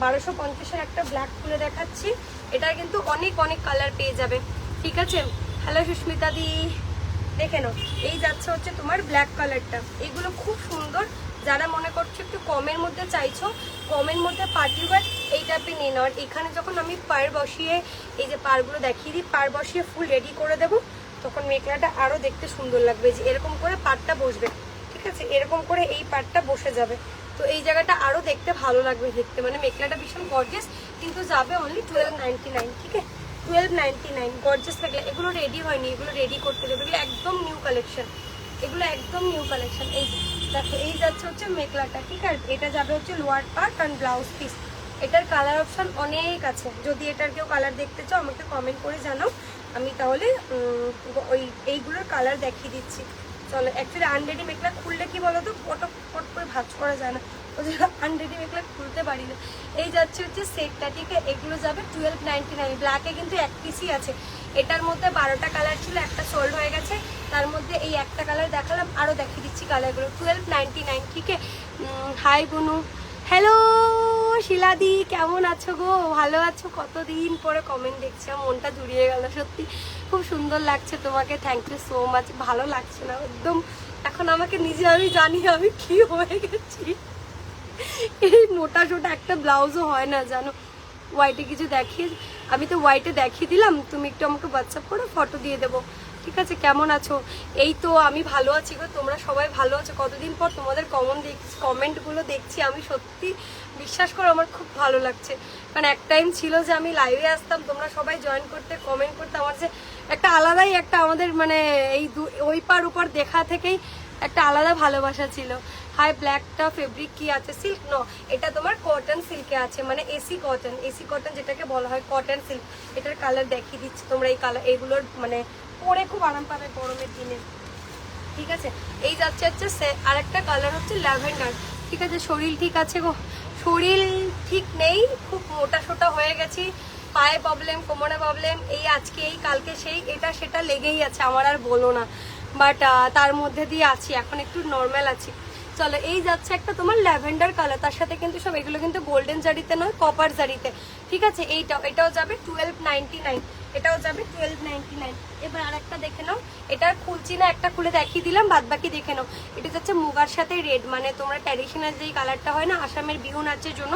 1250-এর একটা ব্ল্যাক খুলে দেখাচ্ছি, এটার কিন্তু অনেক অনেক কালার পেয়ে যাবে, ঠিক আছে? হ্যালো সুস্মিতা দি, দেখে নাও। এই যাচ্ছে হচ্ছে তোমার ব্ল্যাক কালারটা, এগুলো খুব সুন্দর। যারা মনে করছো একটু কমের মধ্যে চাইছো, কমের মধ্যে পার্টি ওয়্যার, এই টাইপের নিয়ে নাও। আর এখানে যখন আমি পার বসিয়ে, এই যে পারগুলো দেখিয়ে দিই, পার বসিয়ে ফুল রেডি করে দেবো, তখন মেখলাটা আরও দেখতে সুন্দর লাগবে। যে এরকম করে পাটটা বসবে, ঠিক আছে? এরকম করে এই পাটটা বসে যাবে, তো এই জায়গাটা আরও দেখতে ভালো লাগবে দেখতে, মানে মেখলাটা ভীষণ গর্জিয়াস। কিন্তু যাবে অনলি 1299, ঠিক আছে? 1299 গর্জিয়াস মেখলা। এগুলো রেডি হয়নি, এগুলো রেডি করতে দেবে, এগুলো একদম নিউ কালেকশন, এগুলো একদম নিউ কালেকশন। এই যে দেখো, এই যাচ্ছে হচ্ছে মেখলাটা, ঠিক আছে? এটা যাবে হচ্ছে লোয়ার পার্ট আর ব্লাউজ পিস। এটার কালার অপশন অনেক আছে, যদি এটার কেউ কালার দেখতে চাও আমাকে কমেন্ট করে জানাও, আমি তাহলে এইগুলোর কালার দেখিয়ে দিচ্ছি। চলো, অ্যাকচুয়ালি আনরেডি মেখলা খুললে কি বলো তো, পট করে ভাঁজ করা যায় না, ওই জন্য আনরেডি মেখলা খুলতে পারি না। এই যাচ্ছে হচ্ছে সেটটা, ঠিক আছে? এগুলো যাবে 1299। ব্ল্যাকে কিন্তু এক পিসই আছে, এটার মধ্যে 12টা কালার ছিল, একটা সোল্ড হয়ে গেছে। তার মধ্যে এই একটা কালার দেখালাম, আরও দেখিয়ে দিচ্ছি কালারগুলো। 1299, ঠিক আছে? হাই বুনু, হ্যালো শিলাদি, কেমন আছো গো? ভালো আছো? কতদিন পরে কমেন্ট দেখছি, আমার মনটা জুড়িয়ে গেল, সত্যি খুব সুন্দর লাগছে তোমাকে, থ্যাংক ইউ সো মাচ। ভালো লাগছে না একদম, এখন আমাকে নিজে আমি জানি আমি কি হয়ে গেছি। এই মোটা সোটা একটা ব্লাউজও হয় না জানো। হোয়াইটে কিছু দেখিয়ে, আমি তো হোয়াইটে দেখিয়ে দিলাম, তুমি একটু আমাকে হোয়াটসঅ্যাপ করে ফটো দিয়ে দেবো, ঠিক আছে? কেমন আছো? এই তো আমি ভালো আছি গো, তোমরা সবাই ভালো আছো? কতদিন পর তোমাদের কমেন্টগুলো দেখছি, আমি সত্যি বিশ্বাস করো আমার খুব ভালো লাগছে। কারণ এক টাইম ছিল যে আমি লাইভে আসতাম, তোমরা সবাই জয়েন করতে, কমেন্ট করতে, আমার যে একটা আলাদাই একটা আমাদের মানে এই ওই পার উপর দেখা থেকেই একটা আলাদা ভালোবাসা ছিল। হাই, ব্ল্যাকটা ফেব্রিক কি আছে? সিল্ক নো, এটা তোমার কটন সিল্কে আছে, মানে এসি কটন যেটাকে বলা হয়, কটন সিল্ক। এটার কালার দেখিয়ে দিচ্ছি, তোমরা এই কালার এগুলোর মানে পরে খুব আরাম পাবে গরমের দিনে, ঠিক আছে? এই যাচ্ছে হচ্ছে আর একটা কালার হচ্ছে ল্যাভেন্ডার, ঠিক আছে? শরীর ঠিক আছে গো? শরীর ঠিক নেই, খুব মোটা সোটা হয়ে গেছি, পায়ে প্রবলেম, কোমরে প্রবলেম, এই আজকে এই কালকে সেই, এটা সেটা লেগেই আছে আমার, আর বলো না। বাট তার মধ্যে দিয়ে আছি, এখন একটু নর্মাল আছি। চলো, এই যাচ্ছে একটা তোমার ল্যাভেন্ডার কালার, তার সাথে কিন্তু সব এগুলো কিন্তু গোল্ডেন জারিতে নয়, কপার জারিতে, ঠিক আছে? এটাও যাবে 1299, এটাও যাবে 1299। এবার আর একটা দেখে নাও, এটা খুলছি না, একটা খুলে দেখিয়ে দিলাম, বাদ বাকি দেখে নাও। এটা যাচ্ছে মুগার সাথে রেড, মানে তোমরা ট্র্যাডিশনাল যেই কালারটা হয় না আসামের বিহু নাচের জন্য,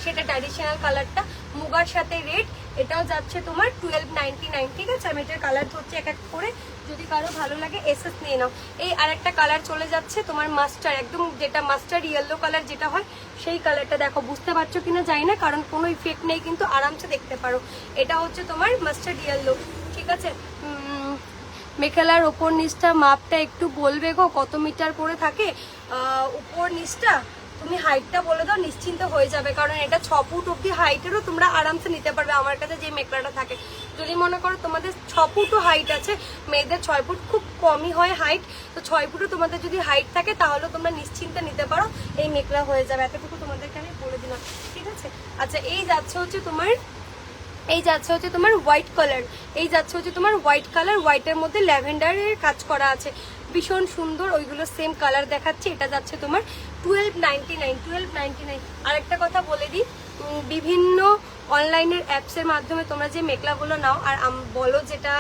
সেটা ট্র্যাডিশনাল কালারটা, মুগার সাথে রেড। এটাও যাচ্ছে তোমার 1299, ঠিক আছে? আমি এটার কালার ধরছি এক এক করে, যদি কারো ভালো লাগে এসএস নিয়ে নাও। এই আরেকটা কালার চলে যাচ্ছে তোমার মাস্টার, একদম যেটা মাস্টার্ড ইয়েলো কালার যেটা হয় সেই কালারটা। দেখো বুঝতে পারছো কিনা জানি না, কারণ কোনো ইফেক্ট নেই, কিন্তু আরামসে দেখতে পারো। এটা হচ্ছে তোমার মাস্টার্ড ইয়েলো, ঠিক আছে? মেখেলার ওপর নিচটা মাপটা একটু বলবে গো, কত মিটার করে থাকে উপর নিচটা? তুমি হাইটটা বলে দাও, নিশ্চিন্ত হয়ে যাবে, কারণ এটা 6 ফুট অব্দি হাইটেরও তোমরা আরামসে নিতে পারবে আমার কাছে যে মেখলাটা থাকে। যদি মনে করো তোমাদের 6 ফুটও হাইট আছে, মেয়েদের 6 ফুট খুব কমই হয় হাইট, তো 6 ফুটও তোমাদের যদি হাইট থাকে তাহলে তোমরা নিশ্চিন্তে নিতে পারো, এই মেখলা হয়ে যাবে। এতটুকু তোমাদেরকে আমি বলে দিলাম, ঠিক আছে। আচ্ছা এই যাচ্ছে হচ্ছে তোমার হোয়াইট কালার, এই যাচ্ছে হচ্ছে তোমার হোয়াইট কালার, হোয়াইটের মধ্যে ল্যাভেন্ডারের কাজ করা আছে, ভীষণ সুন্দর। ওইগুলো সেম কালার দেখাচ্ছে। এটা যাচ্ছে তোমার 1299। আরেকটা কথা বলে দিই, বিভিন্ন অনলাইনের অ্যাপসের মাধ্যমে তোমরা যে মেকলাগুলো নাও আর বলো যেটা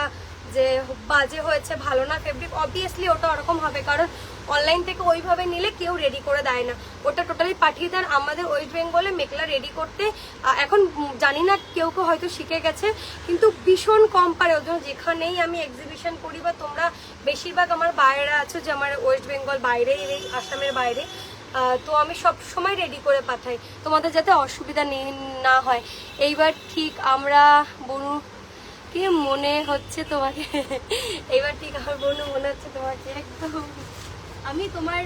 যে বাজে হয়েছে, ভালো না ফেব্রিক, অবভিয়াসলি ওটা ওরকম হবে, কারণ অনলাইন থেকে ওইভাবে নিলে কেউ রেডি করে দেয় না, ওটা টোটালি পাঠিয়ে দেন। আমাদের ওয়েস্ট বেঙ্গলে মেকলা রেডি করতে এখন জানি না, কেউ কেউ হয়তো শিখে গেছে, কিন্তু ভীষণ কম পারে। ওই জন্য যেখানেই আমি এক্সিবিশন করি বা তোমরা বেশিরভাগ আমার বাইরে আছো, যে আমার ওয়েস্ট বেঙ্গল বাইরে, এই আসামের বাইরে, তো আমি সব সময় রেডি করে পাঠাই তোমাদের যাতে অসুবিধা না হয়। এইবার ঠিক আমরা বনু কি মনে হচ্ছে তোমাকে, এইবার ঠিক আমার বনু মনে হচ্ছে তোমাকে একদম। আমি তোমার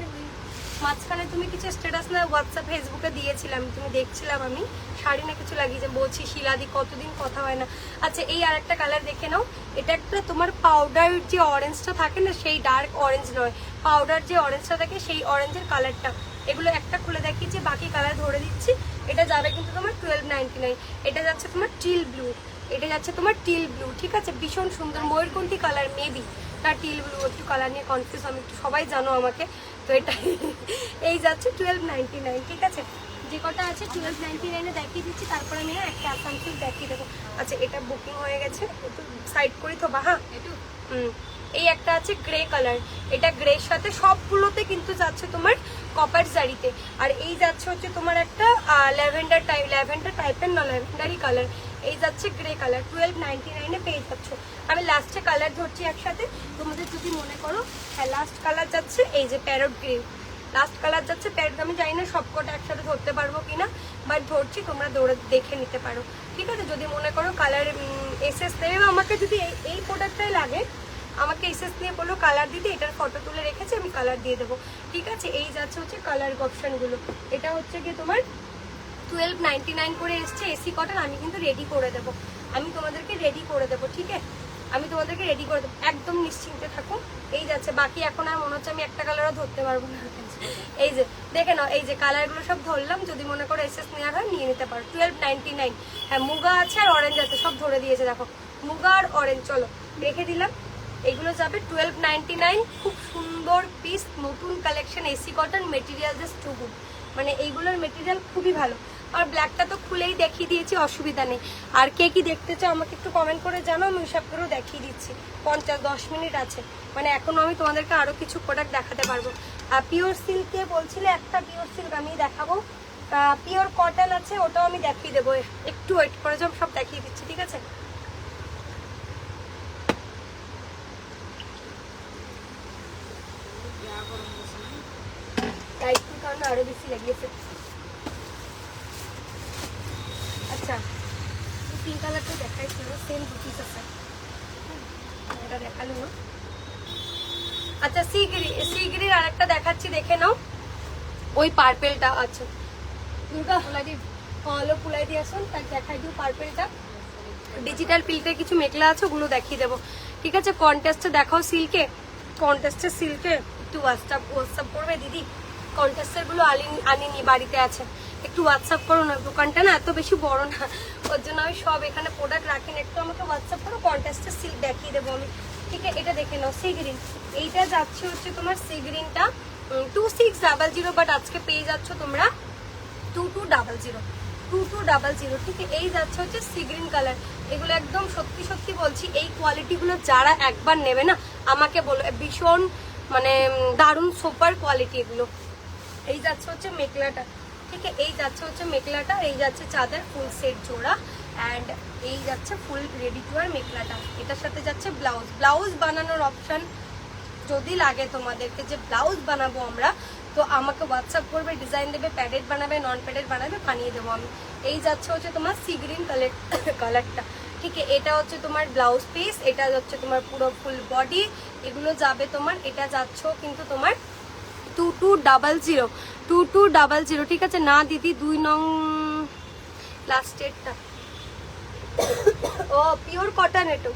মাঝখানে তুমি কিছু স্ট্যাটাস না হোয়াটসঅ্যাপ ফেসবুকে দিয়েছিলাম, তুমি দেখছিলাম, আমি শাড়ি না কিছু লাগিয়েছে, বলছি শিলাদি কতদিন কথা হয় না। আচ্ছা এই আর একটা কালার দেখে নাও, এটা একটা তোমার পাউডার যে অরেঞ্জটা থাকে না, সেই ডার্ক অরেঞ্জ নয়, পাউডার যে অরেঞ্জটা থাকে সেই অরেঞ্জের কালারটা। এগুলো একটা খুলে দেখিয়েছি, বাকি কালার ধরে দিচ্ছি। এটা যাবে কিন্তু তোমার 1299। এটা যাচ্ছে তোমার টিল ব্লু, এটা যাচ্ছে তোমার টিল ব্লু, ঠিক আছে, ভীষণ সুন্দর ময়ূরকণ্ঠী কালার, মেবি না টিল ব্লু, একটু কালার নিয়ে কনফিউজ আমি, একটু সবাই জানো আমাকে, তো এটা এই যাচ্ছে 1299, ঠিক আছে। যে কটা আছে 1299 দেখিয়ে দিচ্ছি, তারপরে আমি একটা আসাম সিল্ক দেখিয়ে দেবো। আচ্ছা এটা বুকিং হয়ে গেছে, একটু সাইড করি তো বা, হ্যাঁ একটু এই একটা আছে গ্রে কালার, এটা গ্রের সাথে সবগুলোতে কিন্তু যাচ্ছে তোমার কপার জারিতে। আর এই যাচ্ছে হচ্ছে তোমার একটা ল্যাভেন্ডার টাইপের না, ল্যাভেন্ডারি কালার, এই যাচ্ছে গ্রে কালার, 1299 পেয়ে যাচ্ছ। আমি লাস্টে কালার ধরছি একসাথে, তোমাদের যদি মনে করো। হ্যাঁ লাস্ট কালার যাচ্ছে এই যে প্যারট গ্রিন, লাস্ট কালার যাচ্ছে প্যারট। আমি জানি না সবকটা একসাথে ধরতে পারবো কিনা, বাট ধরছি, তোমরা দৌড়ে দেখে নিতে পারো, ঠিক আছে। যদি মনে করো কালার এসএস দেবে, আমাকে যদি এই প্রোডাক্টটাই লাগে, আমাকে এসএস দিয়ে বলো কালার দিতে, এটার ফটো তুলে রেখেছি, আমি কালার দিয়ে দেবো, ঠিক আছে। এই যাচ্ছে হচ্ছে কালার অপশানগুলো। এটা হচ্ছে কি তোমার 1299 করে এসছে এসি কটন। আমি কিন্তু রেডি করে দেবো, আমি তোমাদেরকে রেডি করে দেবো, ঠিক আছে, আমি তোমাদেরকে রেডি করে দেবো, একদম নিশ্চিন্তে থাকো। এই যাচ্ছে, বাকি এখন আর মনে হচ্ছে আমি একটা কালারও ধরতে পারবো না। এই যে দেখে নাও, এই যে কালারগুলো সব ধরলাম, যদি মনে করো এসএস নেওয়ার হয় নিয়ে নিতে পারো। 1299। হ্যাঁ মুগা আছে আর অরেঞ্জ আছে, সব ধরে দিয়েছে দেখো, মুগা আর অরেঞ্জ। চলো রেখে দিলাম, এগুলো যাবে 1299। খুব সুন্দর পিস, নতুন collection, AC cotton, material just too good, মানে এইগুলোর মেটেরিয়াল খুবই ভালো। আর ব্ল্যাকটা তো খুলেই দেখিয়ে দিয়েছি, অসুবিধা নেই। আর কে কি দেখতে চাও আমাকে একটু কমেন্ট করে জানো, আমি হিসাব করেও দেখিয়ে দিচ্ছি। 10 মিনিট আছে, মানে এখনো আমি তোমাদেরকে আরো কিছু প্রোডাক্ট দেখাতে পারবো। আর পিওর সিল্কে বলছিলে, একটা পিওর সিল্ক আমি দেখাবো, পিওর কটন আছে, ওটাও আমি দেখিয়ে দেবো, একটু ওয়েট করে যাও, সব দেখিয়ে দিচ্ছি, ঠিক আছে। লাইটের কারণে আরো বেশি লাগিয়েছে। আচ্ছা পিঙ্ক কালারটা দেখাইছিল, সেম দু পিস আছে, এটা দেখালো না। আচ্ছা সি গ্রিন আরেকটা দেখাচ্ছি, দেখে নাও, ওই পার্পেলটা। আচ্ছা দুর্গা হলো পুলাই দিয়ে আসুন, তাই দেখাই দিও পার্পেলটা। ডিজিটাল প্রিন্টের কিছু মেখলা আছে, ওগুলো দেখিয়ে দেবো, ঠিক আছে। কন্টেস্টে দেখাও সিল্কে, কন্টেস্টের সিল্কে একটু হোয়াটসঅ্যাপ করবে দিদি, কন্টেস্টের গুলো আনিনি, বাড়িতে আছে, একটু হোয়াটসঅ্যাপ করো না, দোকানটা না এত বেশি বড় না, ওর জন্য আমি সব এখানে প্রোডাক্ট রাখি না, একটু আমাকে হোয়াটসঅ্যাপ করো, কন্টেস্টের সিল্ক দেখিয়ে দেবো আমি, ঠিক আছে। এটা দেখে নাও সি গ্রিন, এইটা যাচ্ছে হচ্ছে তোমার সি গ্রিনটা 2600, বাট আজকে পেয়ে যাচ্ছ তোমরা 2200, ঠিক আছে। এই যাচ্ছে হচ্ছে সি গ্রিন কালার, এগুলো একদম সত্যি সত্যি বলছি, এই কোয়ালিটিগুলো যারা একবার নেবে না আমাকে বলো, ভীষণ মানে দারুণ সুপার কোয়ালিটি এগুলো। এই যাচ্ছে হচ্ছে মেখলাটা, ঠিক আছে, এই যাচ্ছে হচ্ছে মেখলাটা, এই যাচ্ছে চাদর ফুল সেট জোড়া, অ্যান্ড এই যাচ্ছে ফুল রেডি টু আর মেখলাটা। এটার সাথে যাচ্ছে ব্লাউজ বানানোর অপশন যদি লাগে তোমাদেরকে, যে ব্লাউজ বানাবো আমরা, তো আমাকে হোয়াটসঅ্যাপ করবে, ডিজাইন দেবে, প্যাডেড বানাবে, নন প্যাডেড বানাবে, বানিয়ে দেবো আমি। এই যাচ্ছে হচ্ছে তোমার সি গ্রিন কালারটা, ঠিক আছে। এটা হচ্ছে তোমার ব্লাউজ পিস, এটা হচ্ছে তোমার পুরো ফুল বডি, এগুলো যাবে তোমার, এটা যাচ্ছ কিন্তু তোমার 2200 2200, ঠিক আছে না দিদি 2 নং লাস্টেরটা। ও পিওর কটন, এটো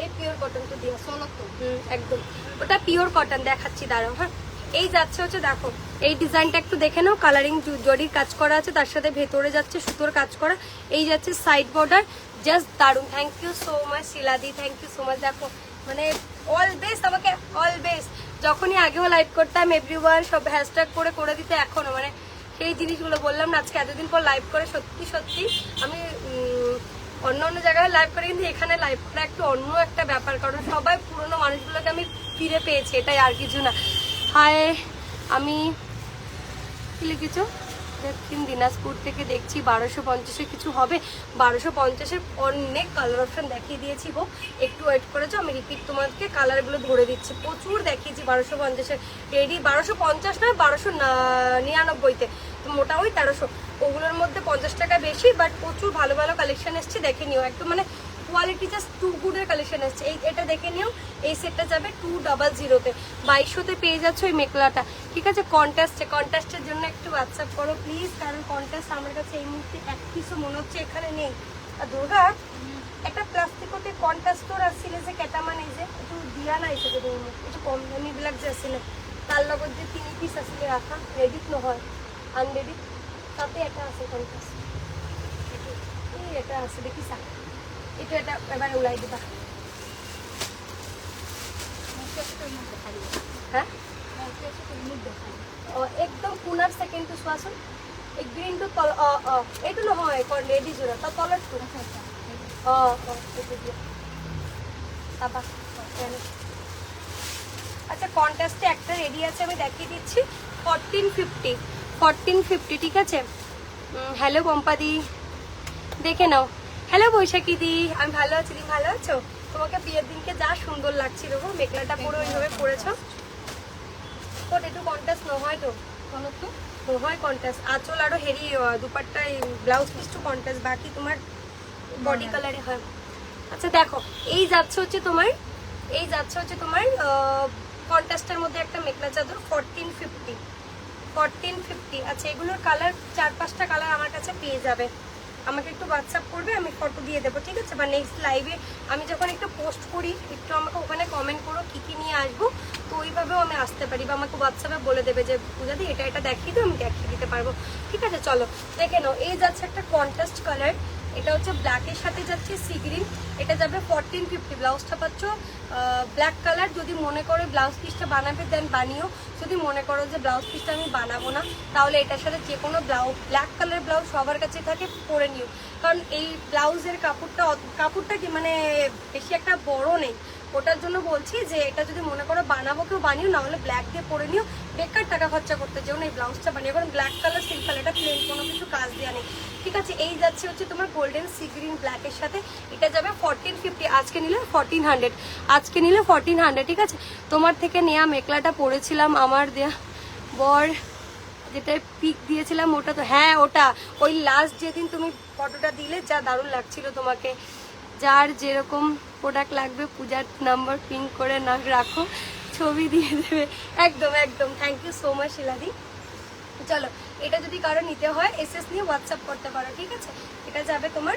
এই পিওর কটন তো দিয়া 16 তো। একদম ওটা পিওর কটন দেখাচ্ছি, দাঁড়াও। হ্যাঁ এই যাচ্ছে হচ্ছে, দেখো এই ডিজাইনটা একটু দেখে নাও, কালারিং জরির কাজ করা আছে, তার সাথে ভেতরে যাচ্ছে সুতোর কাজ করা, এই যাচ্ছে সাইড বর্ডার, জাস্ট দারুন। থ্যাংক ইউ সো মাচ শিলাদি, থ্যাংক ইউ সো মাচ। দেখো মানে অল বেস্ট, আমাকে অল বেস্ট। যখনই আগেও লাইভ করতাম এভরিওয়ান সব হ্যাশট্যাগ করে দিতে, এখনো মানে সেই জিনিসগুলো বললাম না, আজকে এতদিন পর লাইভ করে সত্যি সত্যি আমি অন্য জায়গায় লাইভ করে, কিন্তু এখানে লাইভ করা একটু অন্য একটা ব্যাপার, কারণ সবাই পুরোনো মানুষগুলোকে আমি ফিরে পেয়েছি, এটাই আর কিছু না। হাই, আমি কি লিখেছো? দক্ষিণ দিনাজপুর থেকে দেখছি, 1250-এ কিছু হবে? 1250-এর অনেক কালার অপশন দেখিয়ে দিয়েছি গো, একটু ওয়েট করেছো, আমি রিপিট তোমাকে কালারগুলো ধরে দিচ্ছি, প্রচুর দেখিয়েছি 1250-এর রেডি, 1250 নয় 1299-তে, তো মোটামুটি 1300, ওগুলোর মধ্যে 50 টাকা বেশি, বাট প্রচুর ভালো ভালো কালেকশন এসছে, দেখে নিও একটু, মানে কোয়ালিটি জাস্ট টু গুডের কালেকশন এসছে। এটা দেখে নিও, এই সেটটা যাবে 200-তে, 2200-তে পেয়ে যাচ্ছ এই মেখলাটা, ঠিক আছে। কন্ট্রাস্টের জন্য একটু হোয়াটসঅ্যাপ করো প্লিজ, কারণ কন্ট্রাস্ট আমার কাছে এই মুহূর্তে এক কিছু মনে হচ্ছে এখানে নেই। আর দুর্গা একটা প্লাস্টিকতে কন্ট্রাস্ট তোর আসছিলে যে কেটামান, এই যে একটু দিয়া নাই সেটা একটু কম দামি বিলাক যে আসছিলে, তার লগত যে 3 পিস আসলে রাখা, রেডিট নহয় আনরেডি, তাতে এটা আছে কন্ট্রাস্ট, এটা আছে দেখিস, এটা এবার উলাই দিবা। হ্যাঁ একদম পুনার সেকেন্ড টু চোৱাচোন, এই গ্ৰীণটো তল এইটো নহয় ৰেডি যোৰা, তাৰ তলৰটো এইটো দিয়া চাবা। আচ্ছা কন্ট্রাস্টে একটা রেডি আছে, আমি দেখিয়ে দিচ্ছি, 1450, ঠিক আছে। হ্যালো পম্পাদি, দেখে নাও। হ্যালো বৈশাখী দি, আমি ভালো আছি, তুমি ভালো আছো? তোমাকে বিয়ের দিনকে যা সুন্দর লাগছিল গো, মেখলাটা পুরো ওইভাবে পরেছো, ওটা একটু কন্ট্রাস্ট নহয় তো, নহয় কন্ট্রাস্ট, আঁচল আরো হেরি দুপাট্টা ব্লাউজ পিসটু কন্ট্রাস্ট, বাকি তোমার বডি কালারে হয়। আচ্ছা দেখো এই যাচ্ছে হচ্ছে তোমার কন্ট্রাস্টের মধ্যে একটা মেখলা চাদর 1450। আচ্ছা এগুলোর কালার 4-5টা কালার আমার কাছে পেয়ে যাবে, আমাকে একটু হোয়াটসঅ্যাপ করবে, আমি ফটো দিয়ে দেবো, ঠিক আছে। বা নেক্সট লাইভে আমি যখন একটু পোস্ট করি, একটু আমাকে ওখানে কমেন্ট করো কী কী নিয়ে আসবো, তো ওইভাবেও আমি আসতে পারি, বা আমাকে হোয়াটসঅ্যাপে বলে দেবে যে পূজা দি এটা দেখিয়ে দাও, আমি দেখিয়ে দিতে পারবো, ঠিক আছে। চলো দেখে নাও, এই যাচ্ছে একটা কন্ট্রাস্ট কালার, এটা হচ্ছে ব্ল্যাকের সাথে যাচ্ছে সি গ্রিন, এটা যাবে 1450। ব্লাউজটা পাচ্ছ ব্ল্যাক কালার, যদি মনে করো ব্লাউজ পিসটা বানাবে দেন বানিও, যদি মনে করো যে ব্লাউজ পিসটা আমি বানাবো না, তাহলে এটার সাথে যে কোনো ব্ল্যাক কালার ব্লাউজ সবার কাছে থাকে পরে নিও, কারণ এই ব্লাউজের কাপড়টা কি মানে বেশি একটা বড় নেই, ওটার জন্য বলছি যে এটা যদি মনে করো বানাবো কেউ বানিও, না হলে ব্ল্যাক দিয়ে পরে নিও, বেকার টাকা খরচা করতে যেও না এই ব্লাউজটা বানিয়ে, কারণ ব্ল্যাক কালার সিম্পল, এটা প্লেন, কোনো কিছু কাজ দেওয়া নেই, ঠিক আছে। এই যাচ্ছে হচ্ছে তোমার গোল্ডেন সি গ্রিন ব্ল্যাকের সাথে, এটা যাবে 1450, আজকে নিলে 1400, ঠিক আছে। তোমার থেকে নেওয়া মেখলাটা পরেছিলাম, আমার দেয়া বর যেটা পিক দিয়েছিলাম ওটা তো, হ্যাঁ ওটা ওই লাস্ট যেদিন তুমি ফটোটা দিলে যা দারুণ লাগছিল তোমাকে, যার যেরকম প্রোডাক্ট লাগবে পূজার নাম্বার পিন করে না রাখো, ছবি দিয়ে দেবে, একদম থ্যাংক ইউ সো মাচ শিলাদি। চলো এটা যদি কারো নিতে হয় এসএস নিয়ে হোয়াটসঅ্যাপ করতে পারো, ঠিক আছে। এটা যাবে তোমার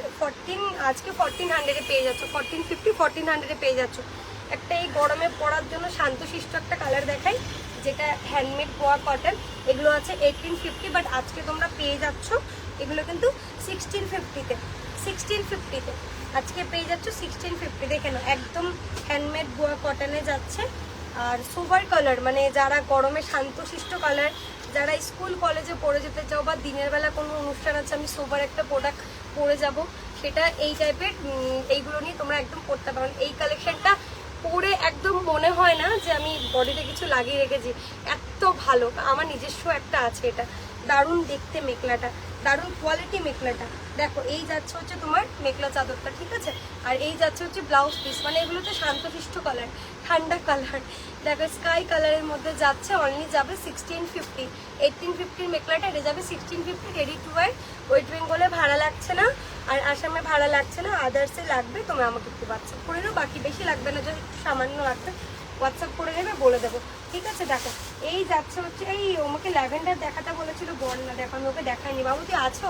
আজকে 1400-এ পেয়ে যাচ্ছ, 1450-1400-এ পেয়ে যাচ্ছ। একটা এই গরমে পরার জন্য শান্তশিষ্ট একটা কালার দেখাই, যেটা হ্যান্ডমেড বোয়া কটন, এগুলো আছে 1850, বাট আজকে তোমরা পেয়ে যাচ্ছ এগুলো কিন্তু 1650-তে আজকে পেয়ে যাচ্ছ 1650, দেখে নাও একদম হ্যান্ডমেড বোয়া কটনে যাচ্ছে। আর সোবার কালার, মানে যারা গরমে শান্তশিষ্ট কালার, যারা স্কুল কলেজে পড়ে যেতে চাও, বা দিনের বেলা কোনো অনুষ্ঠান আছে আমি সোবার একটা প্রোডাক্ট পরে যাব, সেটা এই টাইপের এইগুলো নিয়ে তোমরা একদম পরতে পারো। এই কালেকশনটা পরে একদম মনে হয় না যে আমি বডিতে কিছু লাগিয়ে রেখেছি, এত ভালো, আমার নিজস্ব একটা আছে, এটা দারুণ দেখতে মেখলাটা, দারুণ কোয়ালিটি মেখলাটা। দেখো এই যাচ্ছে হচ্ছে তোমার মেখলা চাদরটা, ঠিক আছে, আর এই যাচ্ছে হচ্ছে ব্লাউজ পিস, মানে এগুলো তো শান্তশিষ্ট কালার, ঠান্ডা কালার, দেখো স্কাই কালারের মধ্যে যাচ্ছে, অনলি যাবে 1650। 1850 মেখলাটা, এটা যাবে 1650। Ready to war. ওয়েস্ট বেঙ্গলে ভাড়া লাগছে না, আর আসামে ভাড়া লাগছে না, আদার্সে লাগবে। তোমরা আমাকে একটু হোয়াটসঅ্যাপ করে নেবো, বাকি বেশি লাগবে না, যদি একটু সামান্য লাগবে হোয়াটসঅ্যাপ করে নেবে, বলে দেবো। ঠিক আছে, দেখো এই যাচ্ছে হচ্ছে, এই ওকে ল্যাভেন্ডার দেখাতে বলেছিল বল না, দেখো আমি ওকে দেখাইনি। বাবু তুই আছো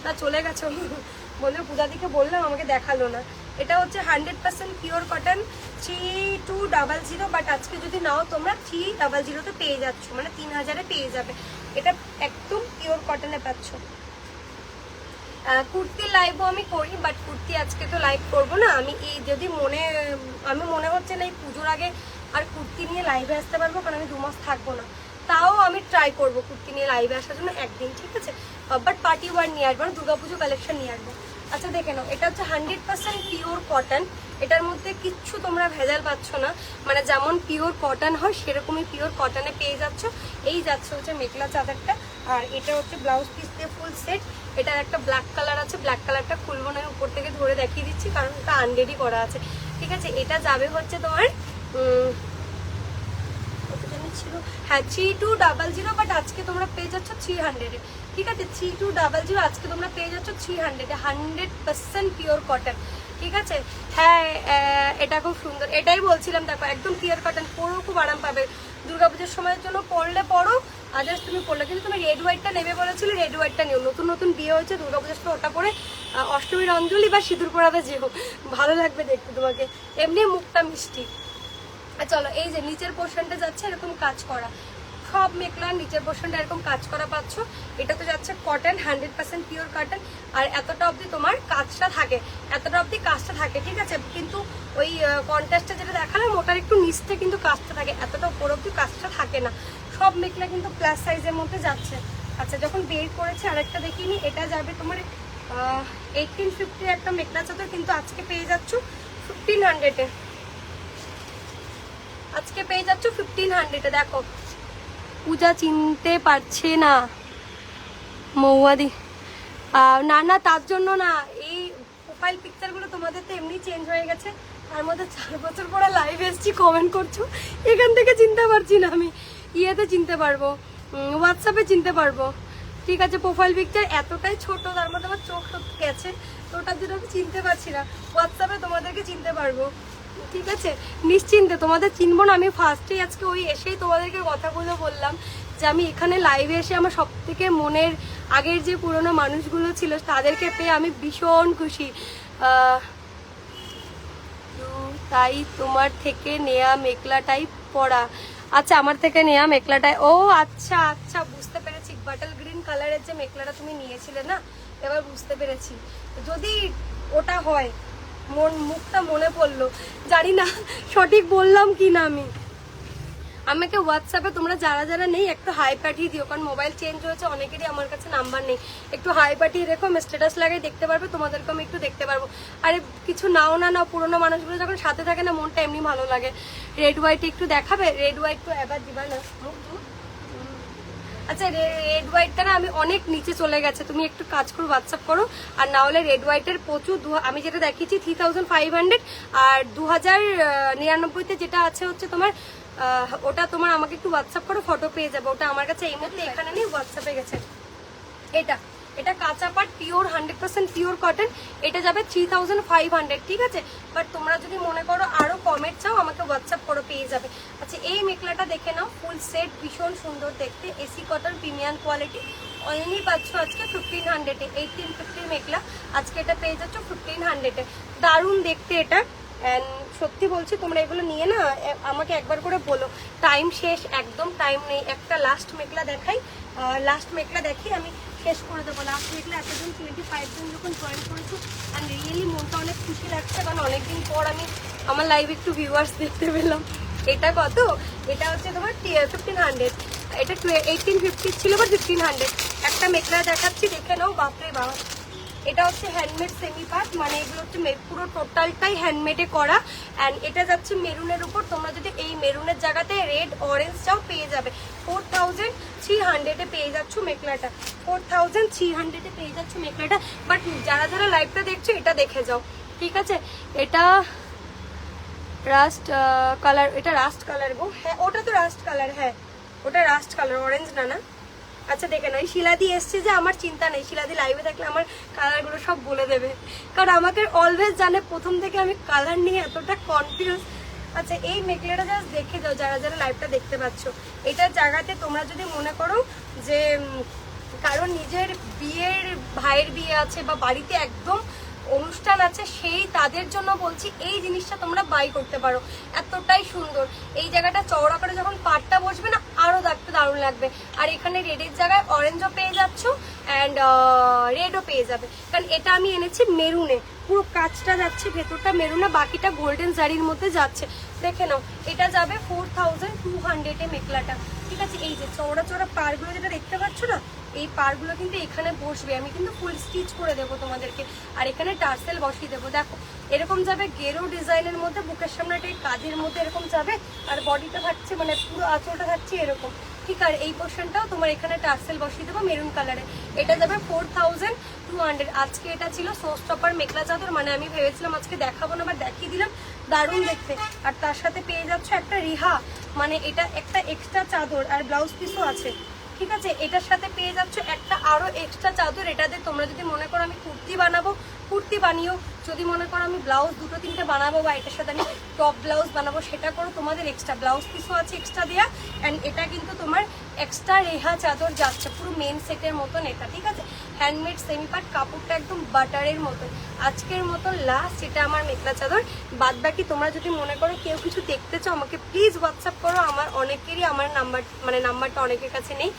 না চলে গেছো? বলে পূজাদিকে বললাম, আমাকে দেখালো না। এটা হচ্ছে 100% পিওর কটন, 3200। বাট আজকে যদি নাও তোমরা 300-তে পেয়ে যাচ্ছ, মানে 3000-এ পেয়ে যাবে। এটা একদম পিওর কটনে পাচ্ছ। কুর্তির লাইভও আমি করি, বাট কুর্তি আজকে তো লাইভ করবো না। আমি এই যদি আমি মনে হচ্ছে না এই পুজোর আগে আর কুর্তি নিয়ে লাইভে আসতে পারবো, কারণ আমি 2 মাস থাকবো না। তাও আমি ট্রাই করবো কুর্তি নিয়ে লাইভে আসার জন্য একদিন, ঠিক আছে? বাট পার্টি ওয়ার নিয়ে আসবো, দুর্গাপুজো কালেকশন নিয়ে আসবো। আচ্ছা দেখে নাও, এটা হচ্ছে 100% পিওর কটন। এটার মধ্যে কিচ্ছু তোমরা ভেজাল পাচ্ছ না, মানে যেমন পিওর কটন হয় সেরকমই পিওর কটনে পেয়ে যাচ্ছ। এই যাচ্ছে হচ্ছে মেখলা চাদরটা, আর এটা হচ্ছে ব্লাউজ পিস দিয়ে ফুল সেট। এটার একটা ব্ল্যাক কালার আছে, ব্ল্যাক কালারটা খুলবো না, উপর থেকে ধরে দেখিয়ে দিচ্ছি কারণ এটা আনরেডি করা আছে। ঠিক আছে, এটা যাবে হচ্ছে তোমার ছিল, হ্যাঁ 3200। বাট আজকে তোমরা পেয়ে যাচ্ছ 300-এ। ঠিক আছে, 3200 আজকে তোমরা পেয়ে যাচ্ছ 300-এ। 100% পিওর কটন। ঠিক আছে, হ্যাঁ এটা খুব সুন্দর, এটাই বলছিলাম। দেখো একদম পিওর কটন, পরেও খুব আরাম পাবে। দুর্গাপুজোর সময়ের জন্য পরলে পরো, আদার্স তুমি পরলে। কিন্তু তুমি রেড হোয়াইটটা নেবে বলেছিলে, রেড হোয়াইটটা নিও। নতুন নতুন বিয়ে হয়েছে, দুর্গাপুজোর সময় ওটা পরে অষ্টমীর অঞ্জলি বা সিঁদুর পরাতে যেও, ভালো লাগবে দেখতে তোমাকে, এমনি মুখটা মিষ্টি। চলো, এই যে নিচের পোর্শনটা যাচ্ছে এরকম কাজ করা, সব মেখলার নিচের পোর্শনটা এরকম কাজ করা পাচ্ছ। এটা তো যাচ্ছে কটন, 100% পিওর কটন। আর এতটা অবধি তোমার কাজটা থাকে, এতটা অবধি কাজটা থাকে। ঠিক আছে, কিন্তু ওই কন্ট্রাস্টটা যেটা দেখালাম ওটার একটু নিচে কিন্তু কাজটা থাকে, এতটা উপর অবধি কাজটা থাকে না। সব মেখলা কিন্তু প্লাস সাইজের মধ্যে যাচ্ছে। আচ্ছা, যখন বের করেছে আরেকটা দেখিনি, এটা যাবে তোমার 1850 একটা মেখলা চাদর, কিন্তু আজকে পেয়ে যাচ্ছ 1500-এ। আজকে পেয়ে যাচ্ছ 1500-এ। দেখো পূজা চিনতে পারছে না মৌয়াদি, না না তার জন্য না, এই প্রোফাইল পিকচারগুলো তোমাদের তো এমনি চেঞ্জ হয়ে গেছে, তার মধ্যে 4 বছর পরে লাইভ এসেছি, কমেন্ট করছো, এখান থেকে চিনতে পারছি না আমি। ইয়েতে চিনতে পারবো, হোয়াটসঅ্যাপে চিনতে পারবো। ঠিক আছে, প্রোফাইল পিকচার এতটাই ছোট, তার মধ্যে আমার চোখ গেছে, তো ওটার জন্য আমি চিনতে পারছি না। হোয়াটসঅ্যাপে তোমাদেরকে চিনতে পারবো। ঠিক আছে, নিশ্চিন্তে তোমাদের চিনবো না। আমি ফার্স্টেই আজকে ওই এসেই তোমাদেরকে কথাগুলো বললাম যে আমি এখানে লাইভে এসে আমার সব থেকে মনের আগের যে পুরোনো মানুষগুলো ছিল তাদেরকে পেয়ে আমি ভীষণ খুশি। তাই তোমার থেকে নেয়া মেখলাটাই পরা। আচ্ছা, আমার থেকে নেয়া মেখলাটাই, ও আচ্ছা আচ্ছা বুঝতে পেরেছি। বাটল গ্রিন কালারের যে মেখলাটা তুমি নিয়েছিলে না, এবার বুঝতে পেরেছি। যদি ওটা হয়, মুখটা মনে পড়লো, জানি না সঠিক বললাম কি না। আমাকে হোয়াটসঅ্যাপে তোমরা যারা যারা নেই একটু হাই পাঠিয়ে দিও, কারণ মোবাইল চেঞ্জ হয়েছে, অনেকেরই আমার কাছে নাম্বার নেই। একটু হাই পাঠিয়ে রেখো, স্ট্যাটাস লাগাই দেখতে পারবে, তোমাদেরকে আমি একটু দেখতে পারবো। আরে কিছু নাও না নাও, পুরোনো মানুষগুলো যখন সাথে থাকে না, মনটা এমনি ভালো লাগে। রেড হোয়াইট একটু দেখাবে, রেড হোয়াইট তো এবার দিবা না। আচ্ছা, রেড হোয়াইটটা না আমি অনেক নিচে চলে গেছে, তুমি একটু কাজ করো, হোয়াটসঅ্যাপ করো। আর না হলে রেড হোয়াইটের প্রচুর, আমি যেটা দেখিয়েছি 3500, আর 2099-তে যেটা আছে হচ্ছে তোমার, ওটা তোমার আমাকে একটু হোয়াটসঅ্যাপ করো, ফটো পেয়ে যাবে। ওটা আমার কাছে এই মুহূর্তে এখানে নেই, হোয়াটসঅ্যাপে গেছে। এটা কাঁচা পাট, পিওর 100% পিওর কটন। এটা যাবে 3500। ঠিক আছে, বাট তোমরা যদি মনে করো আরো কমের চাও, আমাকে হোয়াটসঅ্যাপ করো, পেয়ে যাবে। আচ্ছা, এই মেখলাটা দেখে নাও, ফুল সেট, ভীষণ সুন্দর দেখতে, AC cotton, premium quality. Only পাচ্ছ আজকে 1500-এ। 1850 মেখলা, আজকে এটা পেয়ে যাচ্ছ 1500-এ। দারুণ দেখতে এটা। অ্যান্ড সত্যি বলছি, তোমরা এগুলো নিয়ে না আমাকে একবার করে বলো। টাইম শেষ, একদম টাইম নেই। একটা লাস্ট মেখলা দেখাই, লাস্ট মেখলা দেখি, আমি শেষ করে দেবো। লাস্ট মেখলা এতজন 25 জন যখন জয়েন করেছো, অ্যান্ড রিয়েলি মনটা অনেক খুশি লাগছে, কারণ অনেকদিন পর আমি আমার লাইভে একটু ভিউয়ার্স দেখতে পেলাম। এটা কত? এটা হচ্ছে তোমার 1500। এটা 1850 ছিল, বা 1500। একটা মেখলা দেখাচ্ছি, দেখে নাও। বাপরে বাপ, এটা হচ্ছে হ্যান্ডমেড সেমি পাট, মানে এগুলো হচ্ছে পুরো টোটালটাই হ্যান্ডমেডে করা। অ্যান্ড এটা যাচ্ছে মেরুনের উপর। তোমরা যদি এই মেরুনের জায়গাতে রেড অরেঞ্জ চাও, পেয়ে যাবে। 4300-এ পেয়ে যাচ্ছ মেখলাটা, 4300-এ পেয়ে যাচ্ছ মেখলাটা। বাট যারা যারা লাইভটা দেখছো, এটা দেখে যাও। ঠিক আছে, রাস্ট কালার, এটা রাস্ট কালার গো। হ্যাঁ ওটা তো রাস্ট কালার, হ্যাঁ ওটা রাস্ট কালার, অরেঞ্জ না না। আচ্ছা দেখে নাও, শিলাদি এসছে যে আমার চিন্তা নেই, শিলাদি লাইভে থাকলে আমার কালারগুলো সব বলে দেবে, কারণ আমাকে অলওয়েজ জানে প্রথম থেকে আমি কালার নিয়ে এতটা কনফিউজ। আচ্ছা এই মেকলেটা জাস্ট দেখে যাও যারা যারা লাইভটা দেখতে পাচ্ছ, এটার জায়গাতে তোমরা যদি মনে করো যে কারণ নিজের বিয়ের, ভাইয়ের বিয়ে আছে বা বাড়িতে একদম অনুষ্ঠান আছে, সেই তাদের জন্য বলছি এই জিনিসটা তোমরা বাই করতে পারো, এতটাই সুন্দর। এই জায়গাটা চওড়া করে যখন পাটটা বসবে না আরো দেখতে দারুণ লাগবে। আর এখানে রেডের জায়গায় অরেঞ্জও পেয়ে যাচ্ছ অ্যান্ড রেডও পেয়ে যাবে, কারণ এটা আমি এনেছি মেরুনে, পুরো কাজটা যাচ্ছে ভেতরটা মেরুনে, বাকিটা গোল্ডেন জারির মধ্যে যাচ্ছে। দেখে নাও এটা যাবে 4200 এ মেখলাটা, ঠিক আছে। এই যে চওড়া চওড়া পাড়গুলো যেটা দেখতে পাচ্ছ না, এই পাড়গুলো কিন্তু এখানে বসবে, আমি কিন্তু ফুল স্টিচ করে দেবো তোমাদেরকে, আর এখানে টার্সেল বসিয়ে দেবো। দেখো এরকম যাবে গেরো ডিজাইনের মধ্যে, বুকের সামনেটা এই কাজের মধ্যে এরকম যাবে, আর বডিটা থাকছে মানে পুরো আঁচলটা থাকছে এরকম, ঠিক। আর এই পোর্শনটাও তোমার এখানে টার্সেল বসিয়ে দেবো মেরুন কালারে, এটা যাবে 4200। আজকে এটা ছিল শো স্টপার মেখলা চাদর, মানে আমি ভেবেছিলাম আজকে দেখাবো না, আবার দেখিয়ে দিলাম, দারুণ দেখতে। আর তার সাথে পেয়ে যাচ্ছ একটা রিহা, মানে এটা একটা এক্সট্রা চাদর আর ব্লাউজ পিসও আছে, ঠিক আছে। এটার সাথে পেয়ে যাচ্ছ একটা আরো এক্সট্রা চাদর, এটাতে তোমরা যদি মনে করো আমি কুর্তি বানাবো কুর্তি বানিও, যদি মনে করো আমি ব্লাউজ দুটো তিনটে বানাবো বা এটার সাথে আমি টপ ব্লাউজ বানাবো সেটা করো, তোমাদের এক্সট্রা ব্লাউজ পিসও আছে এক্সট্রা দেওয়া। অ্যান্ড এটা কিন্তু তোমার এক্সট্রা রেহা চাদর যাচ্ছে, পুরো মেন সেটের মতন এটা, ঠিক আছে। হ্যান্ডমেড সেমি পাট, কাপড়টা একদম বাটারের মতন। আজকের মতন লাস্ট এটা আমার মেখলা চাদর। বাদ বাকি তোমরা যদি মনে করো কেউ কিছু দেখতে চাও আমাকে প্লিজ হোয়াটসঅ্যাপ করো, আমার অনেকেরই আমার নাম্বার মানে নাম্বারটা অনেকের কাছে নেই,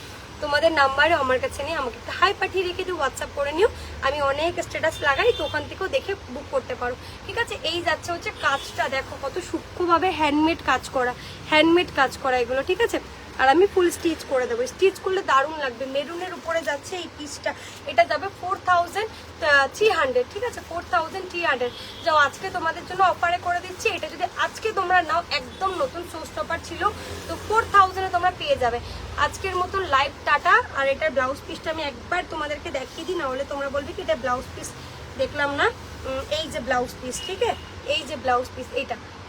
তোমাদের নাম্বারে আমার কাছে নেই, আমাকে একটা হাই পাঠিয়ে রেখে দিও, হোয়াটসঅ্যাপ করে নিও, আমি অনেক স্ট্যাটাস লাগাই, তো ওখান থেকেও দেখে বুক করতে পারো, ঠিক আছে। এই যাচ্ছে হচ্ছে কাজটা, দেখো কত সূক্ষ্মভাবে হ্যান্ডমেড কাজ করা, হ্যান্ডমেড কাজ করা এগুলো, ঠিক আছে। আর আমি ফুল স্টিচ করে দেবো, স্টিচ করলে দারুণ লাগবে। মেরুনের উপরে যাচ্ছে এই পিসটা, এটা যাবে 4300, ঠিক আছে, 4300। যাও আজকে তোমাদের জন্য অফারে করে দিচ্ছি, এটা যদি আজকে তোমরা নাও একদম নতুন শো স্টপার ছিল, তো 4000-এ তোমরা পেয়ে যাবে। আজকের মতন লাইভ টাটা। আর এটার ব্লাউজ পিসটা আমি একবার তোমাদেরকে দেখিয়ে দিই, নাহলে তোমরা বলবে কি এটা ব্লাউজ পিস দেখলাম না। এই যে ব্লাউজ পিস, ঠিক আছে, এই যে ব্লাউজ পিস,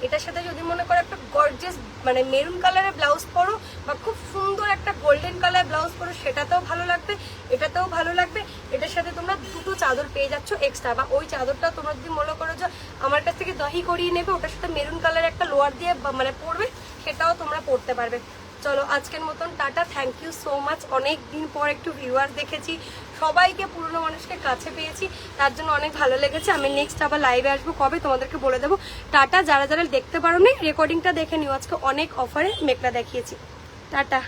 এটার সাথে যদি মনে করো একটা গর্জিয়াস মানে মেরুন কালারের ব্লাউজ পরো বা খুব সুন্দর একটা গোল্ডেন কালার ব্লাউজ পরো, সেটাতেও ভালো লাগবে, এটাতেও ভালো লাগবে। এটার সাথে তোমরা দুটো চাদর পেয়ে যাচ্ছ এক্সট্রা, বা ওই চাদরটা তোমরা যদি মনে করো যে আমার কাছ থেকে দহি করিয়ে নেবে, ওটার সাথে মেরুন কালারের একটা লোয়ার দিয়ে মানে পরবে, সেটাও তোমরা পরতে পারবে। চলো আজকের মতন tata, thank you so much. অনেক দিন পর একটু ভিউয়ার দেখেছি, সবাইকে পুরনো মানুষকে কাছে পেয়েছি, তার জন্য অনেক ভালো লেগেছে। আমি নেক্সট আবার লাইভে আসবো কবে তোমাদেরকে বলে দেবো। টাটা, যারা যারা দেখতে পারো নি রেকর্ডিংটা দেখে নিও, আজকে অনেক অফারে মেকলা দেখিয়েছি। টাটা।